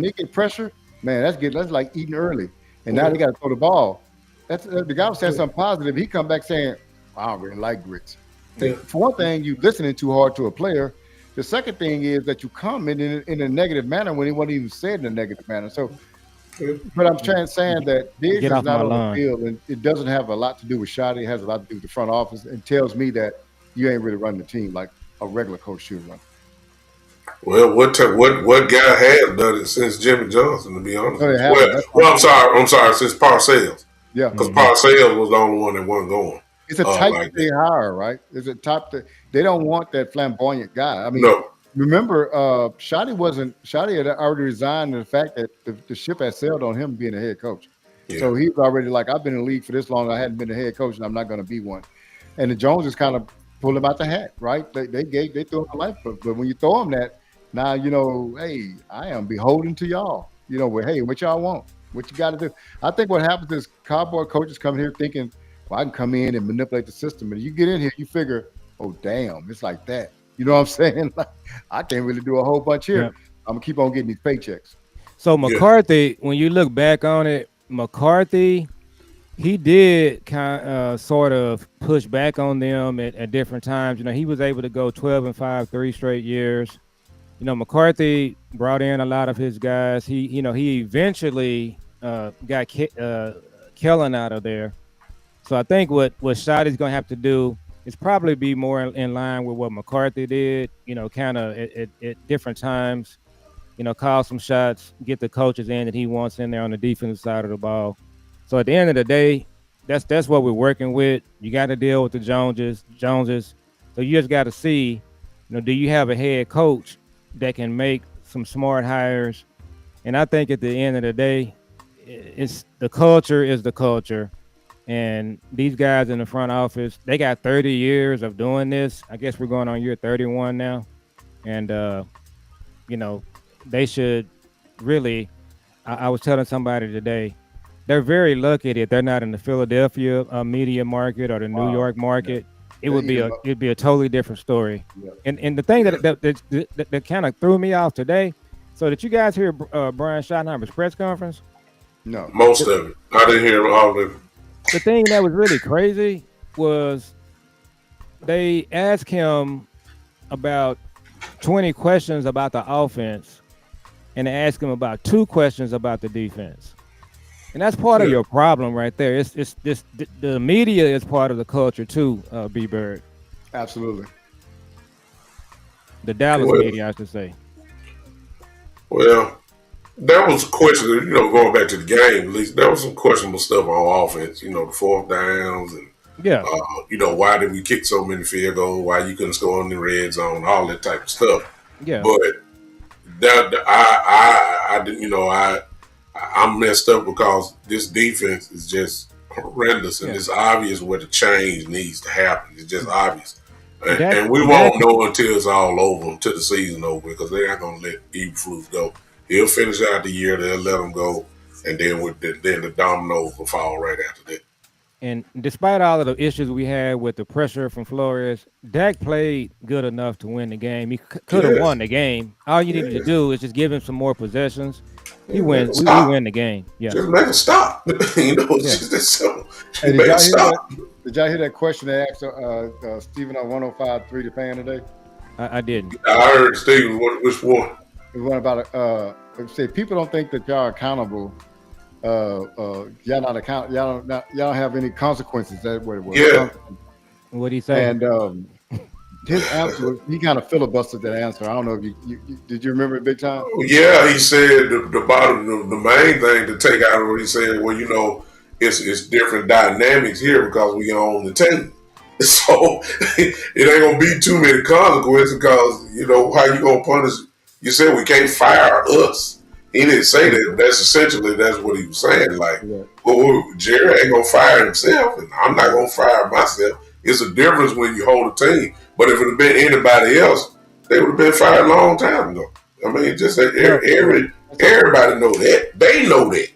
they get pressure, man, that's like eating early, and now they got to throw the ball. That's the guy was saying something positive. He come back saying, I don't really like grits. Yeah. For one thing, you listening too hard to a player. The second thing is that you comment in a negative manner when he wasn't even said in a negative manner. So, but I'm saying that Diggs Get is off not my on lawn. the field, and it doesn't have a lot to do with Shotty. It has a lot to do with the front office, and tells me that you ain't really running the team like a regular coach should run. Well, what guy has done it since Jimmy Johnson? To be honest No, with they you. haven't. That's Well, I'm sorry, since Parcells, yeah. because Parcells was the only one that wasn't going. It's a type Like that they that. hire, right? It's a type that they don't want that flamboyant guy. I mean, No. remember, Shotty had already resigned to the fact that the ship had sailed on him being a head coach. Yeah. So he's already like, I've been in the league for this long. I hadn't been a head coach, and I'm not going to be one. And the Joneses kind of pulled him out the hat, right? They threw him a life, but when you throw him that, now hey, I am beholden to y'all. Hey, what y'all want? What you got to do? I think what happens is Cowboy coaches come here thinking, well, I can come in and manipulate the system, and you get in here, you figure, oh damn, it's like that. You know what I'm saying? Like, I can't really do a whole bunch here. Yep. I'm gonna keep on getting these paychecks. So McCarthy, when you look back on it, McCarthy, he did sort of push back on them at different times. He was able to go 12-5 3 straight years. McCarthy brought in a lot of his guys. He eventually got Kellen out of there. So I think what Shotty's going to have to do is probably be more in line with what McCarthy did. Kind of at different times. Call some shots, get the coaches in that he wants in there on the defensive side of the ball. So at the end of the day, that's what we're working with. You got to deal with the Joneses. So you just got to see, do you have a head coach that can make some smart hires? And I think at the end of the day, it's the culture is the culture. And these guys in the front office, they got 30 years of doing this. I guess we're going on year 31 now. And, they should really, I was telling somebody today, they're very lucky that they're not in the Philadelphia media market or the New York market. It would be a totally different story. Yeah. And the thing that kind of threw me off today. So did you guys hear Brian Schottenheimer's press conference? No. Most of it. I didn't hear all of it. The thing that was really crazy was they asked him about 20 questions about the offense, and they asked him about 2 questions about the defense. And that's part of your problem right there. It's this the media is part of the culture too, B Bird. Absolutely. The Dallas media, I should say. Well, that was a question, going back to the game, at least there was some questionable stuff on offense, the fourth downs and, why did we kick so many field goals, why you couldn't score in the red zone, all that type of stuff. Yeah. But I'm messed up because this defense is just horrendous, and it's obvious where the change needs to happen. It's just obvious. And we won't know until it's all over, until the season over, because they're not going to let Eberflus go. He'll finish out the year, they'll let him go, and then the dominoes will fall right after that. And despite all of the issues we had with the pressure from Flores, Dak played good enough to win the game. He could have won the game. All you needed to do is just give him some more possessions. He wins. We win the game. Yeah. Just make it stop. Just that simple. Hey, did y'all hear that question they asked Stephen on 105.3 the fan today? I didn't. I heard Stephen. Which one? It was one about say people don't think that y'all are accountable. Y'all not account. Y'all don't have any consequences. That's what it was. Yeah. What did he say? And his answer was, he kind of filibustered that answer. I don't know if you did you remember it big time? Yeah, he said the main thing to take out of what he said, well, it's different dynamics here because we own the team. So it ain't gonna be too many consequences because how you gonna punish? You said we can't fire us. He didn't say that. That's what he was saying. Like, well, Jerry ain't gonna fire himself, and I'm not gonna fire myself. It's a difference when you hold a team. But if it had been anybody else, they would have been fired a long time ago. I mean, just that everybody know that. They know that.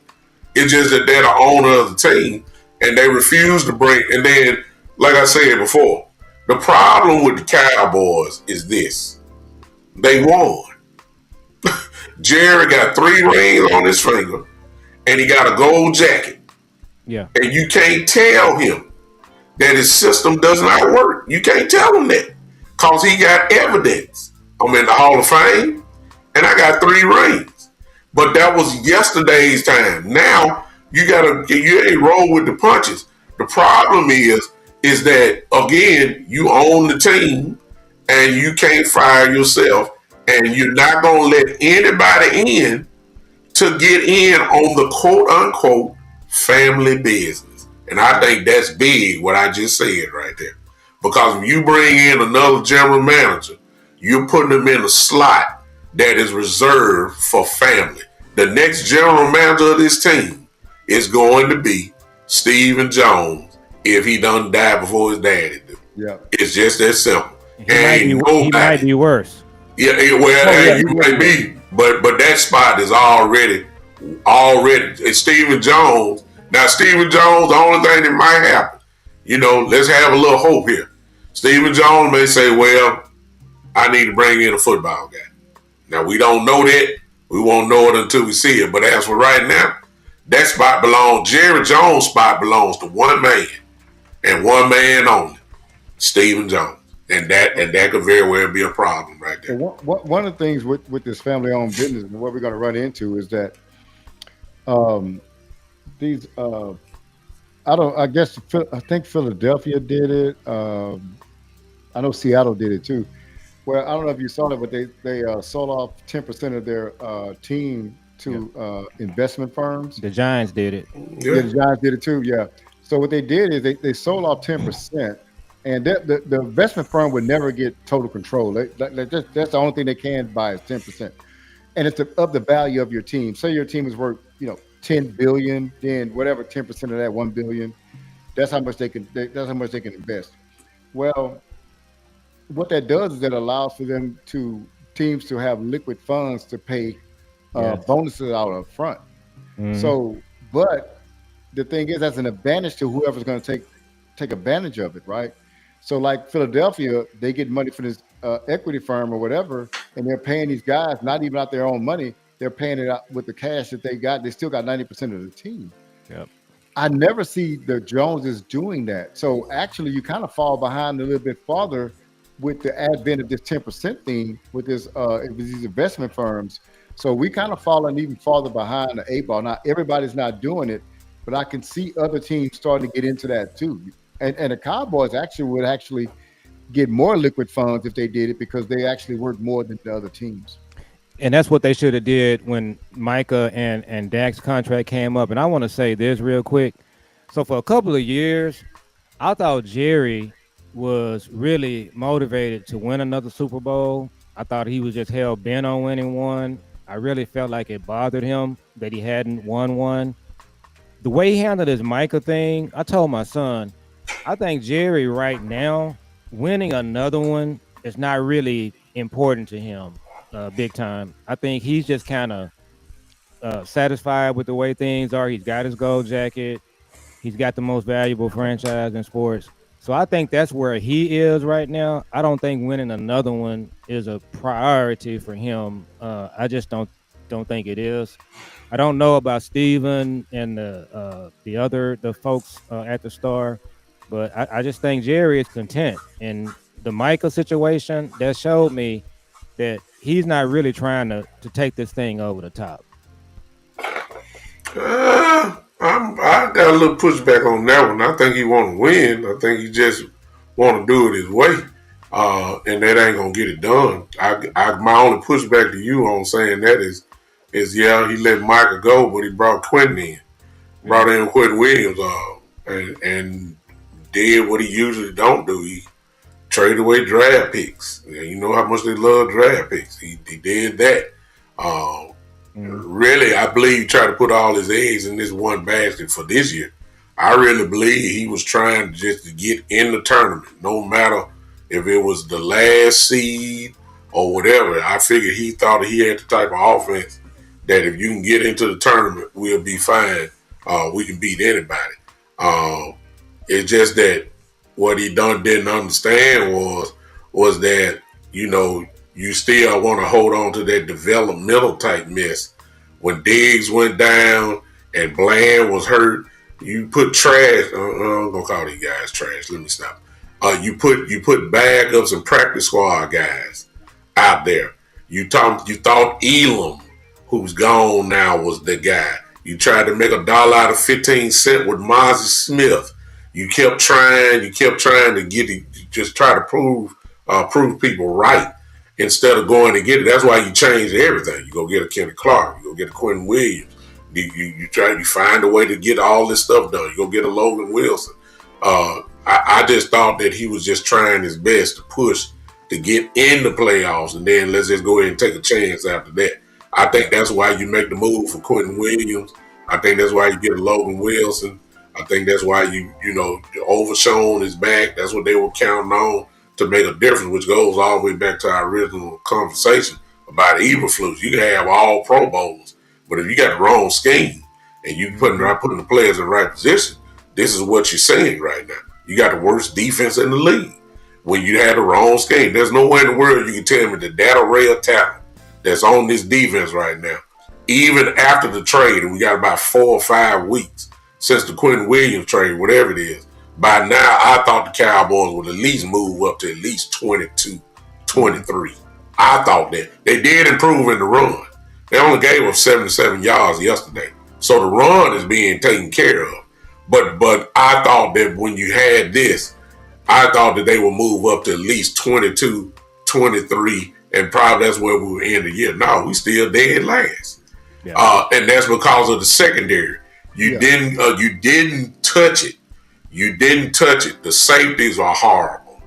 It's just that they're the owner of the team and they refuse to bring. And then, like I said before, the problem with the Cowboys is this: they won. Jerry got 3 rings on his finger, and he got a gold jacket. Yeah. And you can't tell him that his system does not work. You can't tell him that because he got evidence. I'm in the Hall of Fame, and I got 3 rings. But that was yesterday's time. Now you ain't roll with the punches. The problem is that again, you own the team, and you can't fire yourself, and you're not gonna let anybody in to get in on the quote unquote family business. And I think that's big what I just said right there. Because if you bring in another general manager, you're putting them in a slot that is reserved for family. The next general manager of this team is going to be Stephen Jones if he done died before his daddy do. Yeah. It's just that simple. He might be worse. Yeah, he might be. But that spot is already. It's Stephen Jones. Now, Stephen Jones, the only thing that might happen, let's have a little hope here. Stephen Jones may say, well, I need to bring in a football guy. Now, we don't know that. We won't know it until we see it. But as for right now, that spot Jerry Jones' spot belongs to one man and one man only, Stephen Jones. And that could very well be a problem right there. One of the things with this family-owned business and what we're going to run into is that I think Philadelphia did it. I know Seattle did it too. Well, I don't know if you saw that, but they sold off 10% of their team to investment firms. The Giants did it. Yeah, the Giants did it too. Yeah. So what they did is they sold off 10%. And the investment firm would never get total control. That's the only thing they can buy is 10%, and it's of the value of your team. Say your team is worth $10 billion, then whatever 10% of that $1 billion, that's how much they can invest. Well, what that does is it allows for teams to have liquid funds to pay bonuses out up front. Mm-hmm. So, but the thing is, that's an advantage to whoever's going to take advantage of it, right? So like Philadelphia, they get money from this equity firm or whatever, and they're paying these guys not even out their own money. They're paying it out with the cash that they got. They still got 90% of the team. Yep. I never see the Joneses doing that. So actually, you kind of fall behind a little bit farther with the advent of this 10% thing with these investment firms. So we kind of falling even farther behind the 8 ball. Now everybody's not doing it, but I can see other teams starting to get into that too. And the Cowboys would get more liquid funds if they did it because they actually work more than the other teams. And that's what they should have did when Micah and Dak's contract came up. And I want to say this real quick. So for a couple of years, I thought Jerry was really motivated to win another Super Bowl. I thought he was just hell bent on winning one. I really felt like it bothered him that he hadn't won one. The way he handled his Micah thing, I told my son, I think Jerry right now, winning another one is not really important to him big time. I think he's just kind of satisfied with the way things are. He's got his gold jacket. He's got the most valuable franchise in sports. So I think that's where he is right now. I don't think winning another one is a priority for him. I just don't think it is. I don't know about Steven and the folks at the Star, but I just think Jerry is content. And the Micah situation, that showed me that he's not really trying to take this thing over the top. I got a little pushback on that one. I think he want to win. I think he just want to do it his way, and that ain't gonna get it done. My only pushback to you on saying that is he let Micah go, but he brought Quentin in, brought in Quentin Williams, and did what he usually don't do. He traded away draft picks. You know how much they love draft picks. He did that. Really, I believe he tried to put all his eggs in this one basket for this year. I really believe he was trying just to get in the tournament, no matter if it was the last seed or whatever. I figured he thought he had the type of offense that if you can get into the tournament, we'll be fine. We can beat anybody. It's just that what he didn't understand was that, you still want to hold on to that developmental type mess. When Diggs went down and Bland was hurt, you put trash. I'm gonna call these guys trash. Let me stop. You put backups and practice squad guys out there. You thought Elam, who's gone now, was the guy. You tried to make $1 out of 15 cents with Mozzie Smith. You kept trying to get it, just try to prove people right instead of going to get it. That's why you change everything. You go get a Kenny Clark. You go get a Quentin Williams. You find a way to get all this stuff done. You go get a Logan Wilson. I just thought that he was just trying his best to push to get in the playoffs, and then let's just go ahead and take a chance after that. I think that's why you make the move for Quentin Williams. I think that's why you get a Logan Wilson. I think that's why you Overshown is back. That's what they were counting on to make a difference, which goes all the way back to our original conversation about Eberflus. You can have all Pro Bowls, but if you got the wrong scheme and you not putting the players in the right position, this is what you're seeing right now. You got the worst defense in the league when you had the wrong scheme. There's no way in the world you can tell me that array of talent that's on this defense right now, even after the trade, and we got about 4 or 5 weeks since the Quentin Williams trade, whatever it is, by now I thought the Cowboys would at least move up to at least 22, 23. I thought that. They did improve in the run. They only gave up 77 yards yesterday. So the run is being taken care of. But I thought that when you had this, I thought that they would move up to at least 22, 23, and probably that's where we will end the year. No, we still dead last. Yeah. And that's because of the secondary. You didn't touch it. You didn't touch it. The safeties are horrible.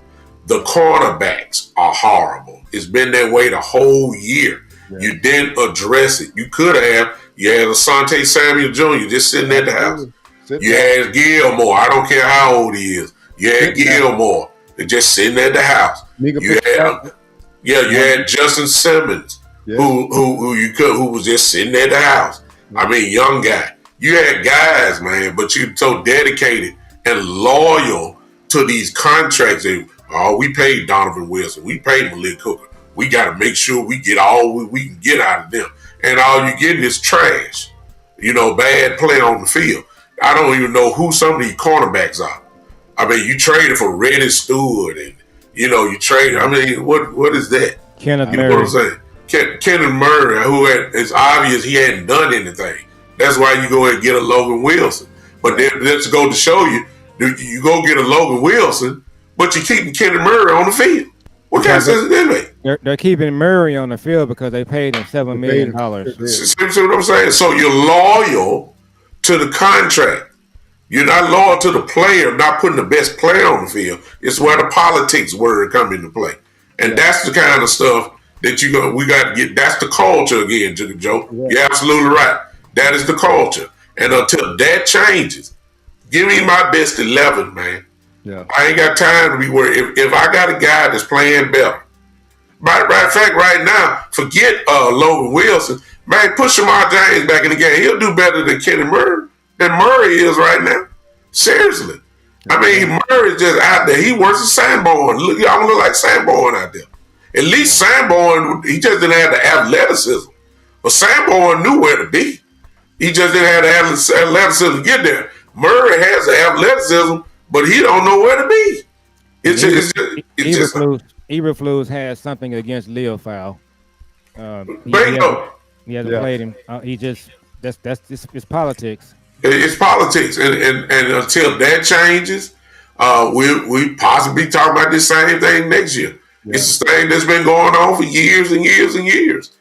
The cornerbacks are horrible. It's been that way the whole year. Yeah. You didn't address it. You could have. You had Asante Samuel Jr. just sitting at the house. You had Gilmore. I don't care how old he is. You had Gilmore just sitting at the house. You had Justin Simmons, who was just sitting at the house. I mean, young guy. You had guys, man, but you're so dedicated and loyal to these contracts. We paid Donovan Wilson. We paid Malik Hooker. We got to make sure we get all we can get out of them. And all you're getting is trash. Bad play on the field. I don't even know who some of these cornerbacks are. I mean, you traded for Reddish Stewart, and you traded. I mean, what is that? Kenneth Murray. You know what I'm saying? Kenneth Murray, it's obvious he hadn't done anything. That's why you go ahead and get a Logan Wilson. But then let's go to show you, you go get a Logan Wilson, but you're keeping Kenneth Murray on the field. What kind of sense does that make? They're keeping Murray on the field because they paid him $7 million. See what I'm saying? So you're loyal to the contract. You're not loyal to the player, not putting the best player on the field. It's where the politics word come into play. And that's the kind of stuff that we got to get. That's the culture again, Joe. Yeah. You're absolutely right. That is the culture. And until that changes, give me my best 11, man. Yeah. I ain't got time to be worried. If I got a guy that's playing better, matter of fact, right now, forget Logan Wilson, man, put Shamar James back in the game. He'll do better than Kenny Murray, than Murray is right now. Seriously. I mean, Murray's just out there. He works at Sanborn. Y'all look like Sanborn out there. At least Sanborn, he just didn't have the athleticism. But Sanborn knew where to be. He just didn't have the athleticism to get there. Murray has the athleticism, but he don't know where to be. Eberflus has something against Leo Fowl. He hasn't played him. It's politics. It's politics, and until that changes, we possibly talking about the same thing next year. Yeah. It's the thing that's been going on for years and years and years.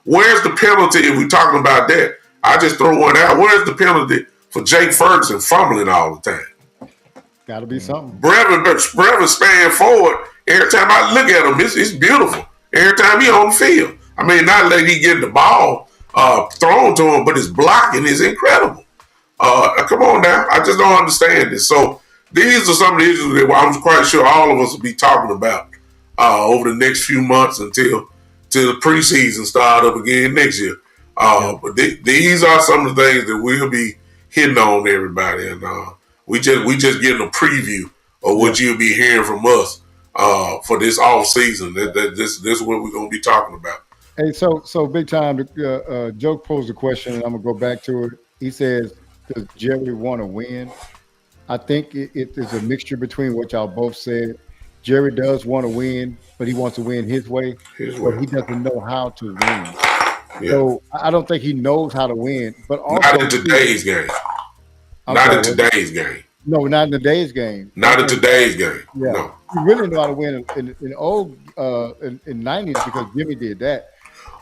Where's the penalty if we're talking about that? I just throw one out. Where's the penalty for Jake Ferguson fumbling all the time? Got to be something. Brevin span forward. Every time I look at him, it's beautiful. Every time he on the field. I mean, not letting he get the ball thrown to him, but his blocking is incredible. Come on now. I just don't understand this. So these are some of the issues that I'm quite sure all of us will be talking about over the next few months until the preseason start up again next year. But these are some of the things that we'll be hitting on everybody, and we just getting a preview of what you'll be hearing from us for this off season. This is what we're gonna be talking about. Hey, so big time. Joe posed a question, and I'm gonna go back to it. He says, "Does Jerry want to win?" I think it is a mixture between what y'all both said. Jerry does want to win, but he wants to win his way, His but way. he doesn't know how to win. Yeah. So I don't think he knows how to win. But Not also, in today's game. I'm Not sorry, in today's game. no, not in today's game. Not in today's game. Yeah, No. you really know how to win in old in '90s because Jimmy did that.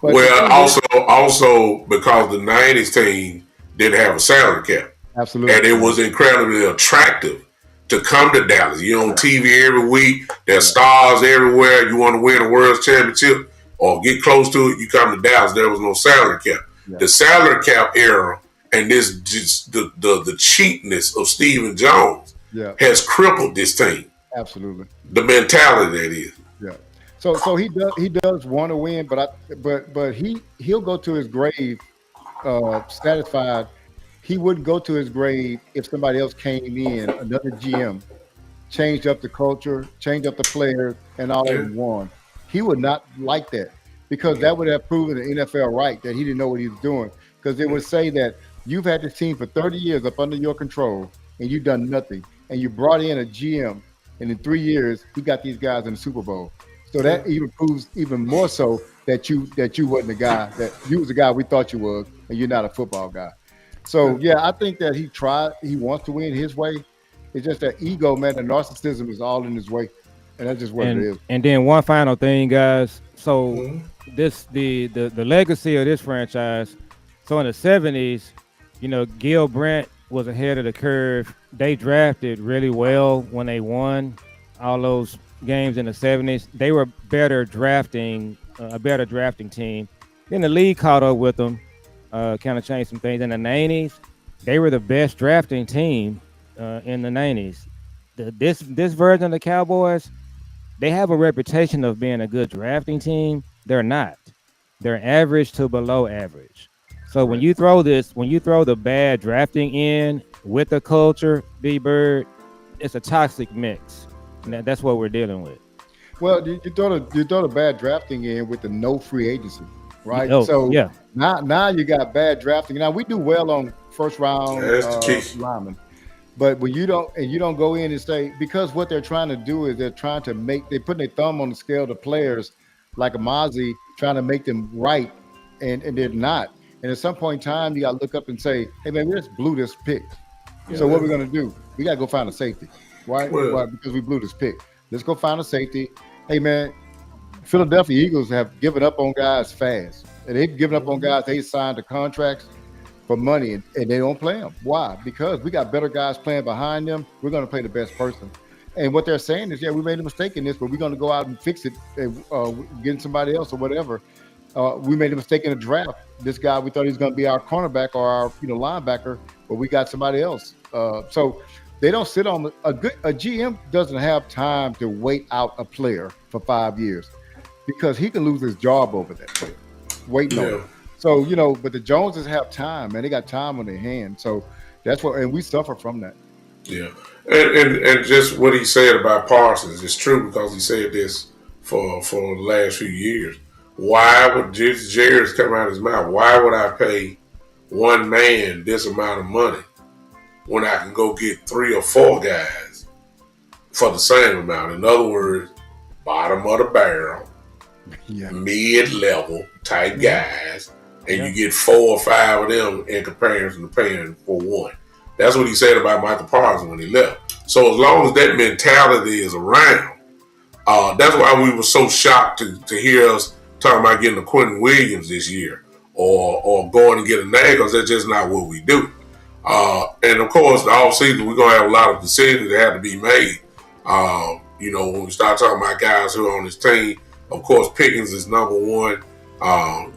But the Well, thing is, also because the '90s team didn't have a salary cap, absolutely, and it was incredibly attractive to come to Dallas. You're on TV every week. There's stars everywhere. You want to win a world championship or get close to it, you come to Dallas. There was no salary cap. Yeah. The salary cap era and this just the cheapness of Stephen Jones has crippled this team. Absolutely, the mentality that is. Yeah. So he does want to win, but he'll go to his grave satisfied. He wouldn't go to his grave if somebody else came in, another GM, changed up the culture, changed up the players, and all and won. He would not like that because that would have proven the NFL right that he didn't know what he was doing. Because it would say that you've had this team for 30 years up under your control and you've done nothing. And you brought in a GM, and in 3 years he got these guys in the Super Bowl. So that even proves even more so that you wasn't the guy that you was the guy we thought you was, and you're not a football guy. So yeah, I think that he wants to win his way. It's just that ego, man, the narcissism is all in his way. And that's just what it is. And then one final thing, guys. So this the legacy of this franchise. So in the 70s, Gil Brandt was ahead of the curve. They drafted really well when they won all those games in the 70s. They were a better drafting team. Then the league caught up with them, kind of changed some things. In the 90s, they were the best drafting team in the 90s. This version of the Cowboys, they have a reputation of being a good drafting team. They're not. They're average to below average. So when you throw the bad drafting in with the culture, B-Bird, it's a toxic mix. And that's what we're dealing with. Well, you throw the bad drafting in with the no free agency, right? Oh, so yeah. Now you got bad drafting. Now we do well on first round linemen, but when you don't go in and say, because what they're trying to do is they're putting their thumb on the scale to players like Amazi, trying to make them right, and they're not. And at some point in time, you got to look up and say, hey man, we just blew this pick. Yeah. So what are we gonna do? We got to go find a safety, right? Well, because we blew this pick. Let's go find a safety. Hey man, Philadelphia Eagles have given up on guys fast, and they've given up on guys they signed the contracts for money, and they don't play them. Why? Because we got better guys playing behind them. We're going to play the best person. And what they're saying is, yeah, we made a mistake in this, but we're going to go out and fix it, getting somebody else or whatever. We made a mistake in the draft. This guy, we thought he was going to be our cornerback or our linebacker, but we got somebody else. So they don't sit on a GM doesn't have time to wait out a player for 5 years because he can lose his job over that player, waiting on it. So, but the Joneses have time, man. They got time on their hands. So that's what, and we suffer from that. Yeah. And just what he said about Parsons is true because he said this for the last few years. Why would Jerry's come out of his mouth? Why would I pay one man this amount of money when I can go get 3 or 4 guys for the same amount? In other words, bottom of the barrel, mid-level type guys, and you get 4 or 5 of them in comparison to paying for one. That's what he said about Michael Parsons when he left. So as long as that mentality is around, that's why we were so shocked to hear us talking about getting a Quentin Williams this year or going and get a name, because that's just not what we do. And of course, the offseason, we're going to have a lot of decisions that have to be made. When we start talking about guys who are on this team, of course, Pickens is number one.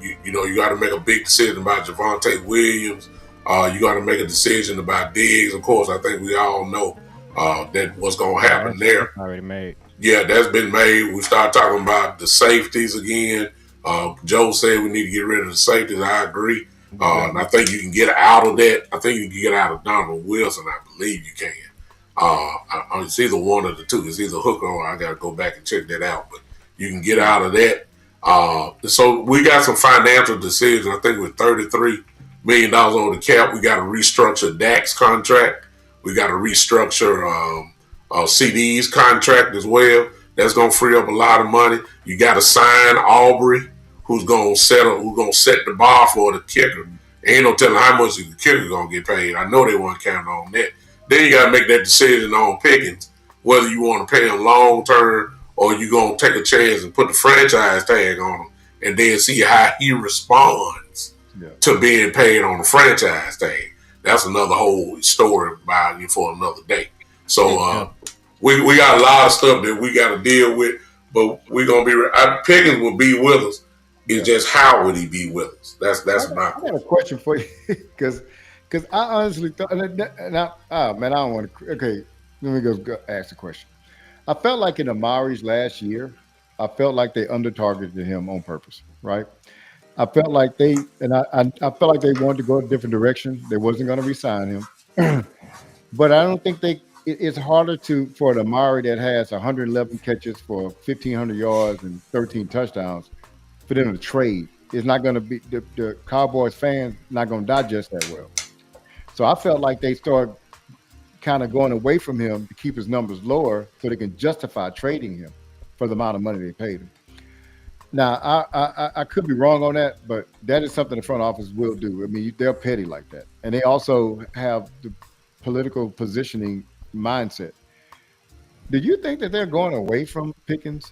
You got to make a big decision about Javonte Williams. You got to make a decision about Diggs. Of course, I think we all know that what's going to happen there. Already made. Yeah, that's been made. We start talking about the safeties again. Joe said we need to get rid of the safeties. I agree. And I think you can get out of that. I think you can get out of Donovan Wilson. I believe you can. It's either one of the two. It's either Hooker or I got to go back and check that out. But you can get out of that. So we got some financial decisions. I think with $33 million on the cap, we got to restructure Dak's contract. We got to restructure CD's contract as well. That's gonna free up a lot of money. You got to sign Aubrey, who's gonna set the bar for the kicker. Ain't no telling how much the kicker gonna get paid. I know they weren't counting on that. Then you got to make that decision on Pickens, whether you want to pay him long term or you gonna take a chance and put the franchise tag on him, and then see how he responds to being paid on the franchise tag. That's another whole story about you for another day. So we got a lot of stuff that we got to deal with, but we're gonna be. Pickens will be with us. It's just how would he be with us? That's my. I got a question for you because I honestly thought, I don't want to. Okay, let me go ask the question. I felt like in Amari's last year, I felt like they under targeted him on purpose, right? I felt like I felt like they wanted to go a different direction. They wasn't going to resign him, but I don't think it's harder for an Amari that has 111 catches for 1,500 yards and 13 touchdowns for them to trade. It's not going to be the Cowboys fans not going to digest that well. So I felt like they started kind of going away from him to keep his numbers lower so they can justify trading him for the amount of money they paid him. Now, I could be wrong on that, but that is something the front office will do. I mean, they're petty like that. And they also have the political positioning mindset. Do you think that they're going away from Pickens?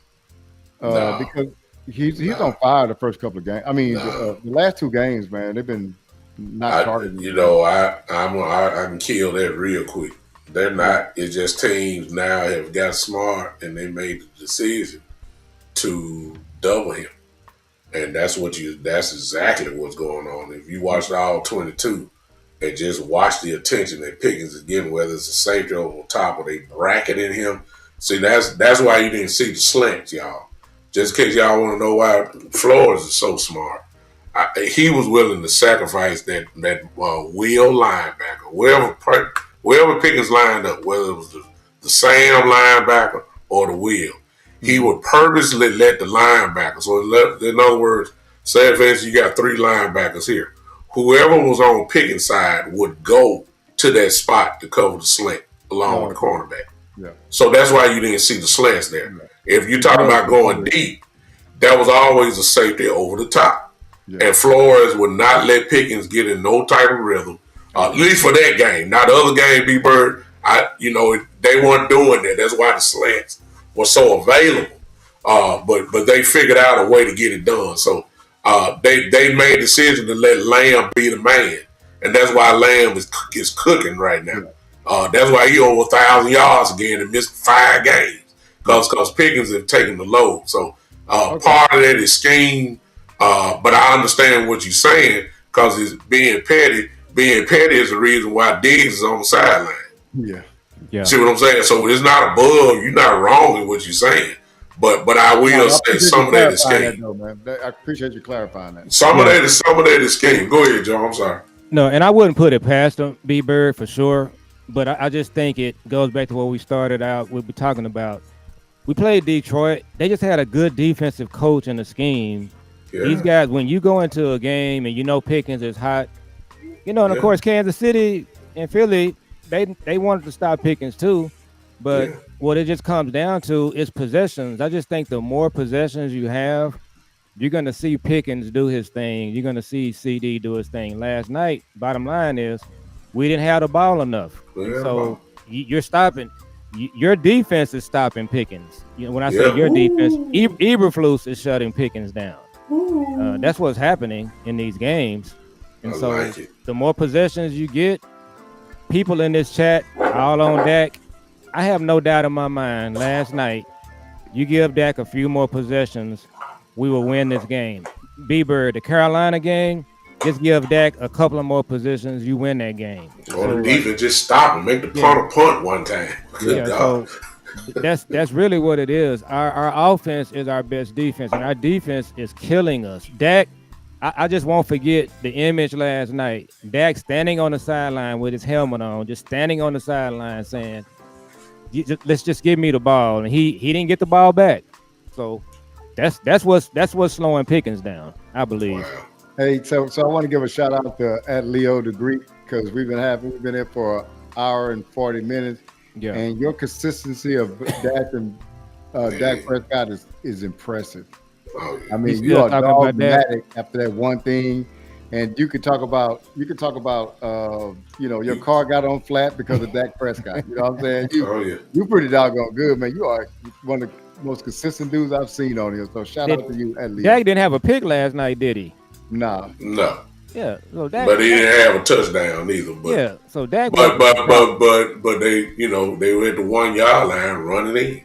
No. Because he's on fire the first couple of games. I mean, the last two games, man, they've been not targeting. I can kill that real quick. They're not. It's just teams now have got smart and they made the decision to double him, and that's exactly what's going on. If you watched all 22 and just watch the attention that Pickens is getting, whether it's a safety over top or they bracketing him, see that's why you didn't see the slants, y'all. Just in case y'all want to know why Flores is so smart, he was willing to sacrifice that wheel linebacker, wherever Pickens lined up, whether it was the Sam linebacker or the wheel. He would purposely let the linebacker. So in other words, say for instance you got three linebackers here. Whoever was on Pickens' side would go to that spot to cover the slant along with the cornerback. Yeah. So that's why you didn't see the slants there. Yeah. If you're talking about going deep, that was always a safety over the top. Yeah. And Flores would not let Pickens get in no type of rhythm, at least for that game. Now the other game, B-Bird, they weren't doing that. That's why the slants were so available. But they figured out a way to get it done. So they made a decision to let Lamb be the man. And that's why Lamb is cooking right now. That's why he over 1,000 yards again and missed 5 games. Because Pickens have taken the load. So part of that is scheme. But I understand what you're saying because it's being petty. Being petty is the reason why Diggs is on the sideline. Yeah. See what I'm saying? So it's not above. You're not wrong in what you're saying. But I will say some of that is scheme. I appreciate you clarifying that. Some of that is scheme. Go ahead, Joe. I'm sorry. No, and I wouldn't put it past them, B-Bird, for sure. But I just think it goes back to what we started out. We'll be talking about. We played Detroit. They just had a good defensive coach in the scheme. Yeah. These guys, when you go into a game and you know Pickens is hot, and of course Kansas City and Philly, they wanted to stop Pickens too. But what it just comes down to is possessions. I just think the more possessions you have, you're going to see Pickens do his thing. You're going to see CD do his thing. Last night, bottom line is, we didn't have the ball enough. So you're stopping. Your defense is stopping Pickens. When I say your defense, Eberflus is shutting Pickens down. That's what's happening in these games. And the more possessions you get, people in this chat all on Dak. I have no doubt in my mind. Last night, you give Dak a few more possessions, we will win this game. B-Bird, the Carolina game, just give Dak a couple of more positions, you win that game. Or the defense just stop and make the punter punt one time. Good God. That's really what it is. Our offense is our best defense, and our defense is killing us. Dak, I just won't forget the image last night. Dak standing on the sideline with his helmet on, just standing on the sideline saying, let's just give me the ball," and he didn't get the ball back. So that's what's slowing Pickens down, I believe. Wow. Hey, so I want to give a shout out to at Leo the Greek because we've been here for an hour and 40 minutes, Yeah. and your consistency of Dak Prescott is impressive. Oh, I yeah. We mean, you still are talking about that. dogmatic after that one thing, and you could talk about your car got on flat because of Dak Prescott. You know what I'm saying? Oh, yeah. You pretty doggone good, man. You are one of the most consistent dudes I've seen on here. So shout Did out to you at Leo. Dak didn't have a pick last night, did he? Nah, No. Yeah. So Dak, But he didn't have a touchdown either. But yeah. So Dak but wasn't the but problem. but they they were at the 1 yard line running in.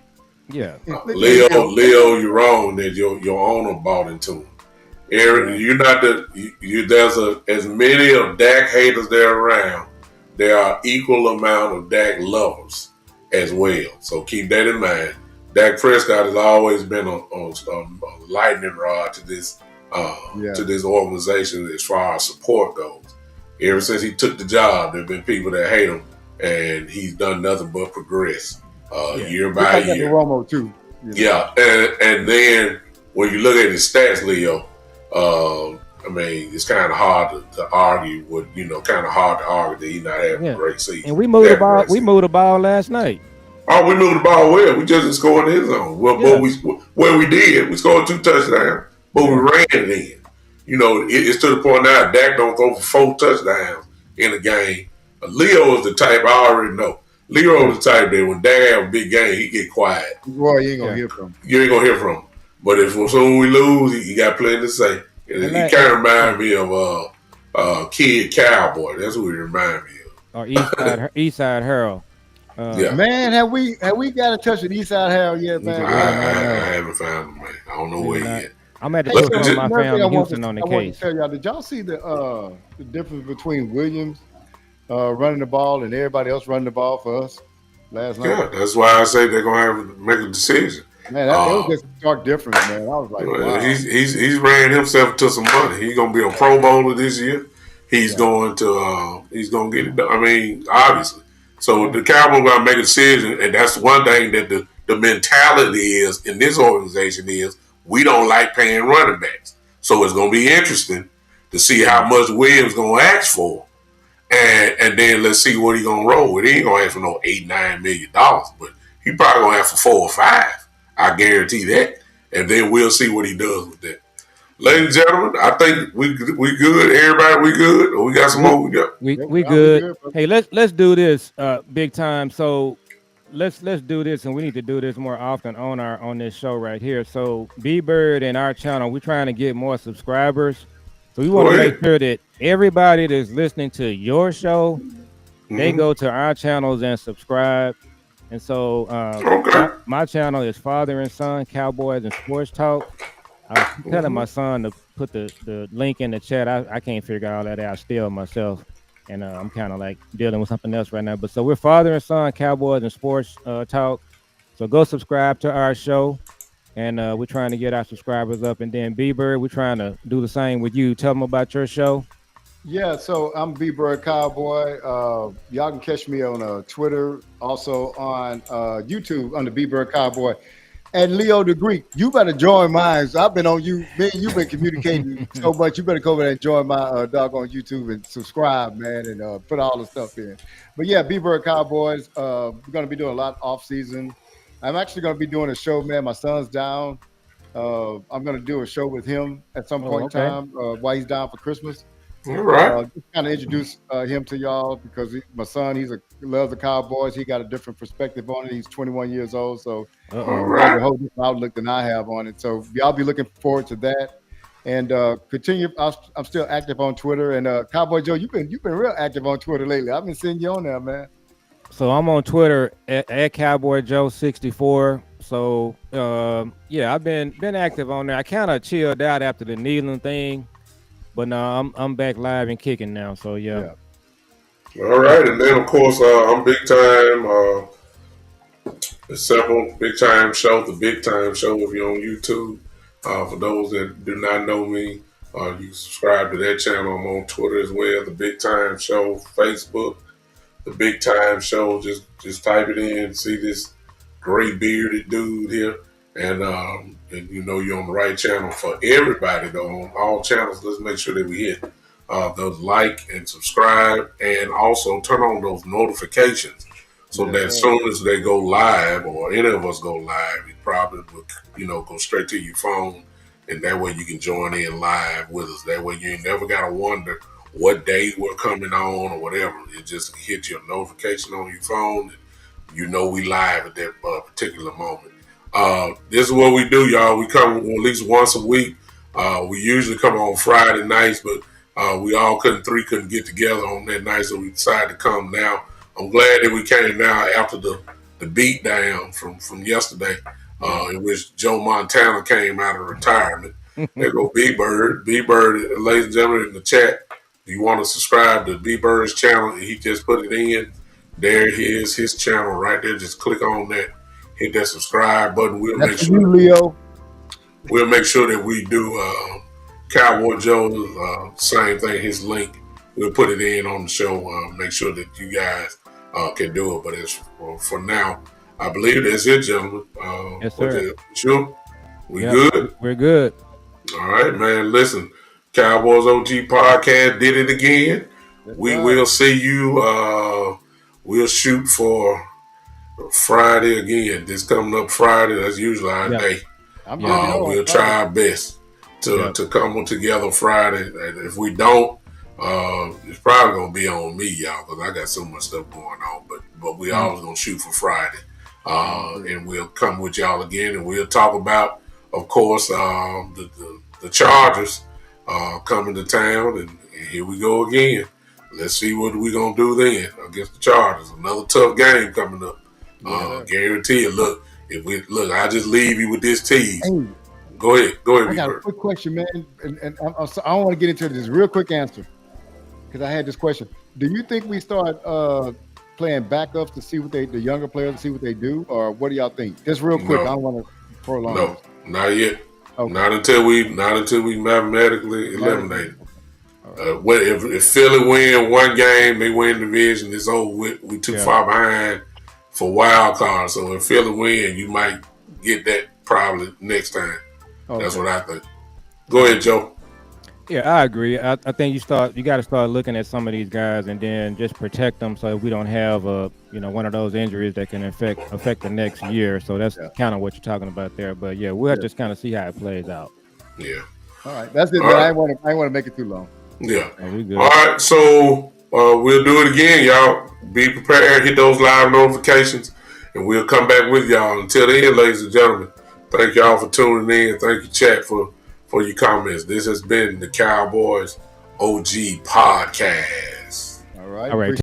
Yeah. Leo, you're wrong that your owner bought into him. Aaron, you're not there's as many of Dak haters there around. There are equal amount of Dak lovers as well. So keep that in mind. Dak Prescott has always been a lightning rod Yeah. to this organization as far as support goes. Ever since he took the job, there have been people that hate him, and he's done nothing but progress Yeah. year Look by like that to year. Romo too. Yeah, and then when you look at his stats, Leo, I mean, it's kind of hard to argue with, kind of hard to argue that he's not having a Yeah. great season. And we moved the Having a ball. great We season. moved the ball last night. Oh, we moved the ball well. We just didn't score in his zone. Well, Yeah. where we did, we scored 2 touchdowns, but we Yeah. ran it in. It's to the point now. Dak don't throw for 4 touchdowns in a game. Leo is the type I already know. Leo is the type that when Dak have a big game, he get quiet. Roy, you ain't gonna Yeah. hear from him. You ain't gonna hear from him. But if soon we lose, he got plenty to say. And And he like- kind of remind me of Kid Cowboy. That's who he remind me of. Or Eastside Harold. Yeah. Man, have we got in touch with Eastside Harold yet, man? Yeah. I haven't found him, man. I don't know where he at. I'm at the Hey, show Look, with just- my another thing family I want Houston to- on the I want case. to tell y'all, did y'all see the difference between Williams running the ball and everybody else running the ball for us last night? Yeah, that's why I say they're gonna have to make a decision. Man, that was just a stark difference, man. I was like, wow. He's ran himself to some money. He's gonna be a Pro Bowler this year. He's going to get it done. I mean, obviously. So the Cowboys gotta make a decision, and that's one thing that the mentality is in this organization is we don't like paying running backs. So it's gonna be interesting to see how much Williams gonna ask for. And then let's see what he gonna roll with. He ain't gonna ask for no $8-9 million, but he probably gonna ask for 4 or 5. I guarantee that. And then we'll see what he does with that. Ladies and gentlemen, I think we good. Everybody, we good. Or we got some more. We got. We I'll we be good. bro. Hey, let's do this big time. So let's do this, and we need to do this more often on this show right here. So B Bird and our channel, we're trying to get more subscribers. So we want Go to ahead. make sure that everybody that's listening to your show, they Mhm. go to our channels and subscribe. And so Okay. my channel is Father and Son Cowboys and Sports Talk. I was telling my son to put the link in the chat. I can't figure all that out still myself. And I'm kind of like dealing with something else right now. But so we're Father and Son Cowboys and Sports Talk. So go subscribe to our show. And we're trying to get our subscribers up. And then B-Bird, we're trying to do the same with you. Tell them about your show. Yeah, so I'm B Bird Cowboy. Y'all can catch me on Twitter, also on YouTube under B Bird Cowboy. And Leo the Greek, you better join mine. So I've been on you, man. You've been communicating so much. You better go over there and join my dog on YouTube and subscribe, man, and put all the stuff in. But yeah, B Bird Cowboys. We're gonna be doing a lot off season. I'm actually gonna be doing a show, man. My son's down. I'm gonna do a show with him at some point okay. in time while he's down for Christmas. All right. Just kind of introduce him to y'all because my son, he loves the Cowboys. He got a different perspective on it. He's 21 years old, so All he has right. a whole different outlook than I have on it. So y'all be looking forward to that. And continue. I'm still active on Twitter. And Cowboy Joe, you've been real active on Twitter lately. I've been seeing you on there, man. So I'm on Twitter at Cowboy Joe 64. So yeah, I've been active on there. I kind of chilled out after the kneeling thing, but now I'm back live and kicking now. So yeah. All right. And then, of course, I'm big time The simple Big Time Show, the Big Time Show. If you're on YouTube, for those that do not know me, you can subscribe to that channel. I'm on Twitter as well. The Big Time Show, Facebook, the Big Time Show. Just type it in, see this gray bearded dude here, and you know you're on the right channel. For everybody though, on all channels, let's make sure that we hit those like and subscribe, and also turn on those notifications so that as soon as they go live, or any of us go live, it probably will, go straight to your phone, and that way you can join in live with us. That way you ain't never gotta wonder what day we're coming on or whatever. It just hit your notification on your phone, and you know we live at that particular moment. This is what we do, y'all. We come at least once a week. We usually come on Friday nights, but we all couldn't get together on that night, so we decided to come now. I'm glad that we came now after the beat down from yesterday, in which Joe Montana came out of retirement. There go B-Bird. B-Bird, ladies and gentlemen, in the chat, if you want to subscribe to B-Bird's channel, he just put it in. There he is, his channel right there. Just click on that, hit that subscribe button. That's you, Leo. We'll make sure that we do Cowboy Joe, same thing, his link. We'll put it in on the show. Make sure that you guys can do it. But as for now, I believe that's it, gentlemen. Yes, sir. Sure. We good? We're good. All right, man. Listen, Cowboys OG Podcast did it again. That's we will see you. We'll shoot for Friday again. This coming up Friday. That's usually our day. We'll try our best to come together Friday. And if we don't, it's probably gonna be on me, y'all, because I got so much stuff going on. But we always gonna shoot for Friday, and we'll come with y'all again, and we'll talk about, of course, the Chargers coming to town, and here we go again. Let's see what we gonna do then against the Chargers. Another tough game coming up. Guarantee you. Look, I just leave you with this tease. Hey, go ahead. I got a quick question, man, and I don't want to get into this. Real quick answer, because I had this question. Do you think we start playing backups to see what the younger players, to see what they do, or what do y'all think? Just real quick. I don't want to prolong. No, not yet. Okay. Not until we mathematically eliminate. If Philly win one game, they win the division. It's over. We too far behind for wild cards. So if Philly win, you might get that probably next time. Okay. That's what I think. Go ahead, Joe. Yeah, I agree. I think you got to start looking at some of these guys and then just protect them so we don't have one of those injuries that can affect the next year. So that's kind of what you're talking about there. But we'll just kind of see how it plays out. Yeah. All right, that's it. I ain't want to make it too long. Yeah. All right, so we'll do it again, y'all. Be prepared. Hit those live notifications, and we'll come back with y'all. Until then, ladies and gentlemen, thank y'all for tuning in. Thank you, chat, for your comments. This has been the Cowboys OG Podcast. All right.